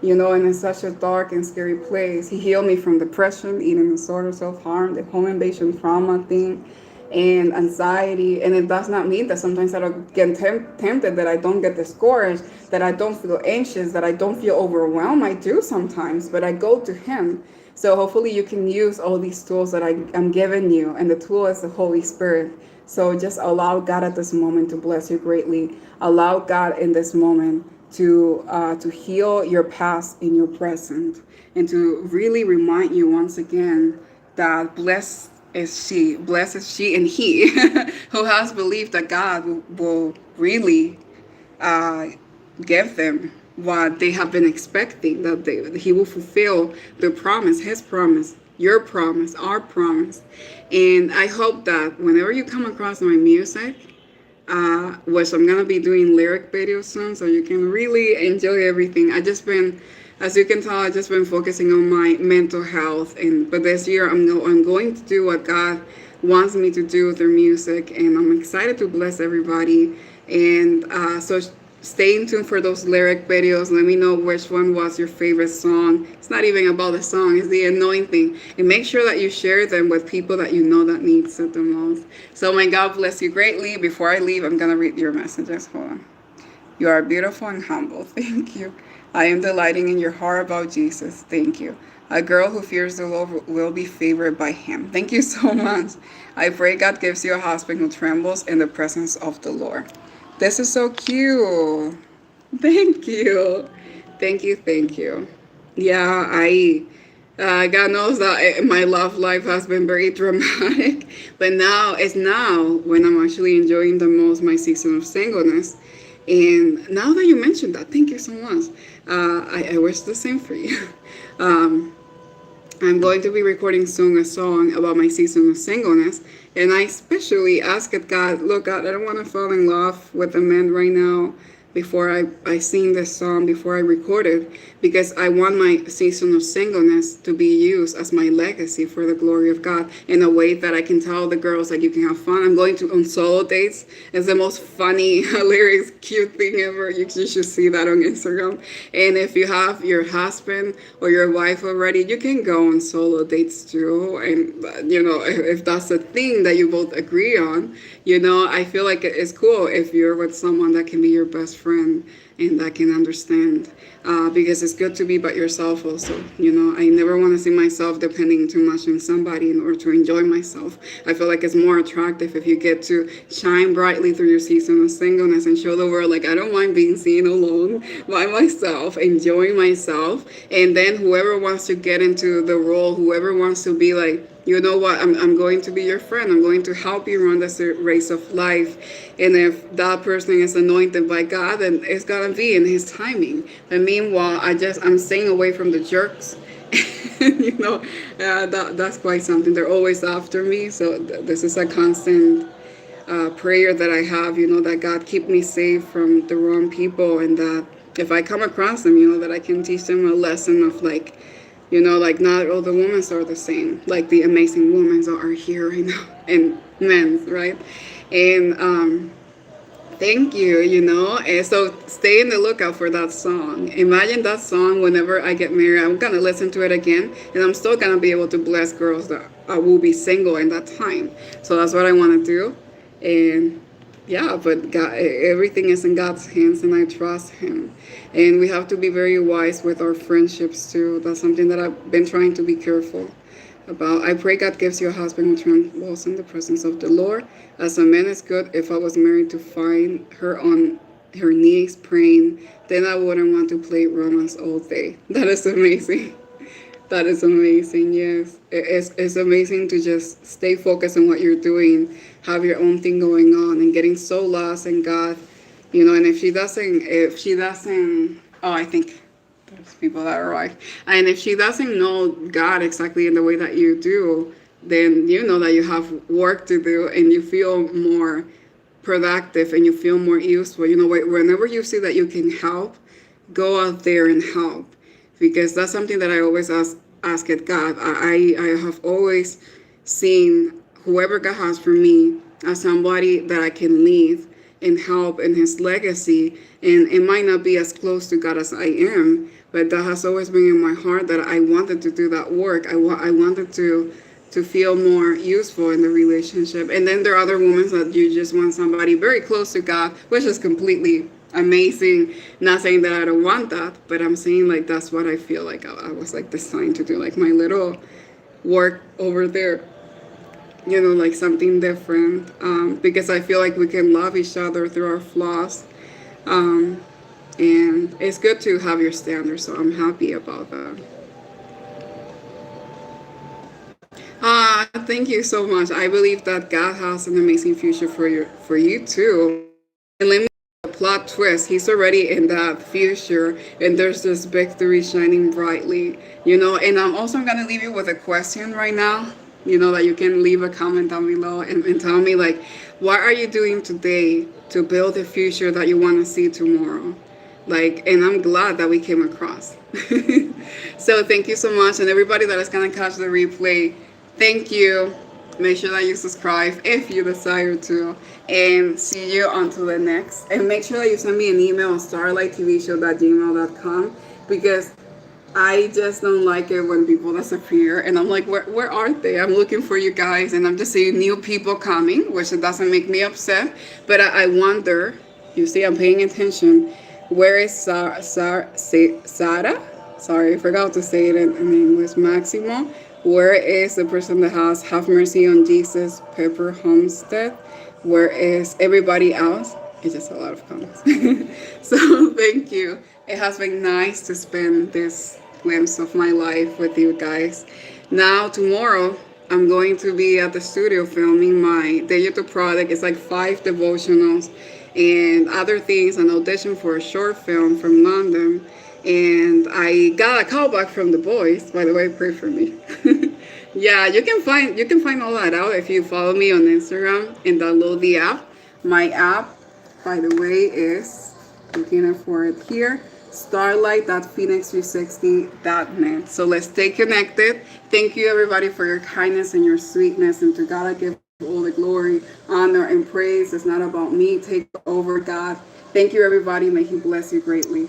and it's such a dark and scary place. He healed me from depression, eating disorder, self-harm, the home invasion trauma thing, and anxiety. And it does not mean that sometimes I don't get tempted, that I don't get discouraged, that I don't feel anxious, that I don't feel overwhelmed. I do sometimes, but I go to Him. So hopefully you can use all these tools that I'm giving you, and the tool is the Holy Spirit. So just allow God at this moment to bless you greatly. Allow God in this moment to heal your past in your present, and to really remind you once again that blessed is she and he who has believed that God will really give them what they have been expecting, that he will fulfill the promise, his promise, your promise, our promise. And I hope that whenever you come across my music, which I'm gonna be doing lyric videos soon, so you can really enjoy everything. As you can tell, I just been focusing on my mental health, and but this year I'm going to do what God wants me to do through music, and I'm excited to bless everybody. And so stay in tune for those lyric videos. Let me know which one was your favorite song. It's not even about the song, it's the anointing. And make sure that you share them with people that you know that needs it the most. So may God bless you greatly. Before I leave, I'm going to read your messages. Hold on. You are beautiful and humble. Thank you. I am delighting in your heart about Jesus. Thank you. A girl who fears the Lord will be favored by him. Thank you so much. I pray God gives you a husband who trembles in the presence of the Lord. This is so cute. Thank you. Thank you. Thank you. Yeah, God knows that my love life has been very dramatic, but now when I'm actually enjoying the most my season of singleness. And now that you mentioned that, thank you so much. I wish the same for you. Um, I'm going to be recording soon a song about my season of singleness. And I especially asked God, look, God, I don't want to fall in love with a man right now before I sing this song, before I record it, because I want my season of singleness to be used as my legacy for the glory of God in a way that I can tell the girls that you can have fun. I'm going to on solo dates. It's the most funny, hilarious, cute thing ever. You should see that on Instagram. And if you have your husband or your wife already, you can go on solo dates too. And if that's a thing that you both agree on, I feel like it's cool if you're with someone that can be your best friend and that can understand. Because it's good to be by yourself also. I never want to see myself depending too much on somebody in order to enjoy myself. I feel like it's more attractive if you get to shine brightly through your season of singleness and show the world, like, I don't mind being seen alone by myself, enjoying myself. And then whoever wants to get into the role, whoever wants to be like, you know what, I'm going to be your friend. I'm going to help you run this race of life. And if that person is anointed by God, then it's going to be in his timing. And meanwhile, I'm staying away from the jerks. That's quite something. They're always after me. So this is a constant prayer that I have, that God keep me safe from the wrong people, and that if I come across them, that I can teach them a lesson of like not all the women are the same. Like the amazing women that are here right now, and men, right? And thank you, And so stay in the lookout for that song. Imagine that song whenever I get married. I'm going to listen to it again, and I'm still going to be able to bless girls that will be single in that time. So that's what I want to do. And yeah, but God, everything is in God's hands, and I trust him. And we have to be very wise with our friendships too. That's something that I've been trying to be careful about. I pray God gives you a husband who trembles in the presence of the Lord. As a man, it's good if I was married to find her on her knees praying, then I wouldn't want to play romance all day. That is amazing. That is amazing, yes. It's amazing to just stay focused on what you're doing, have your own thing going on, and getting so lost in God. And if she doesn't, oh, I think there's people that arrive. And if she doesn't know God exactly in the way that you do, then you know that you have work to do, and you feel more productive and you feel more useful. Whenever you see that you can help, go out there and help, because that's something that I always ask at God. I have always seen whoever God has for me as somebody that I can lead and help in his legacy. And it might not be as close to God as I am, but that has always been in my heart, that I wanted to do that work. I wanted to feel more useful in the relationship. And then there are other women that you just want somebody very close to God, which is completely amazing. Not saying that I don't want that, but I'm saying like that's what I feel like I was like designed to do, like my little work over there, like something different, because I feel like we can love each other through our flaws, and it's good to have your standards, so I'm happy about that. Thank you so much. I believe that God has an amazing future for you too. And let me plot twist. He's already in that future, and there's this victory shining brightly, you know. And I'm also gonna leave you with a question right now, you know, that you can leave a comment down below and tell me, like, what are you doing today to build the future that you want to see tomorrow? Like, and I'm glad that we came across. So thank you so much, and everybody that is gonna catch the replay, thank you. Make sure that you subscribe if you desire to, and see you until the next. And make sure that you send me an email, starlighttvshow@gmail.com, because I just don't like it when people disappear, and I'm like, where are they? I'm looking for you guys, and I'm just seeing new people coming, which doesn't make me upset, but I wonder. You see, I'm paying attention. Where is Sarah? Sorry, I forgot to say it in English. Maximo. Where is the person that has Have Mercy on Jesus, Pepper Homestead? Where is everybody else? It's just a lot of comments. So thank you. It has been nice to spend this glimpse of my life with you guys. Now tomorrow I'm going to be at the studio filming my digital product. It's like 5 devotionals and other things, an audition for a short film from London. And I got a call back from the boys. By the way, pray for me. Yeah, you can find all that out if you follow me on Instagram and download the app. My app, by the way, is, looking for it here, starlight.phoenix360.net. So let's stay connected. Thank you, everybody, for your kindness and your sweetness. And to God, I give all the glory, honor, and praise. It's not about me. Take over, God. Thank you, everybody. May He bless you greatly.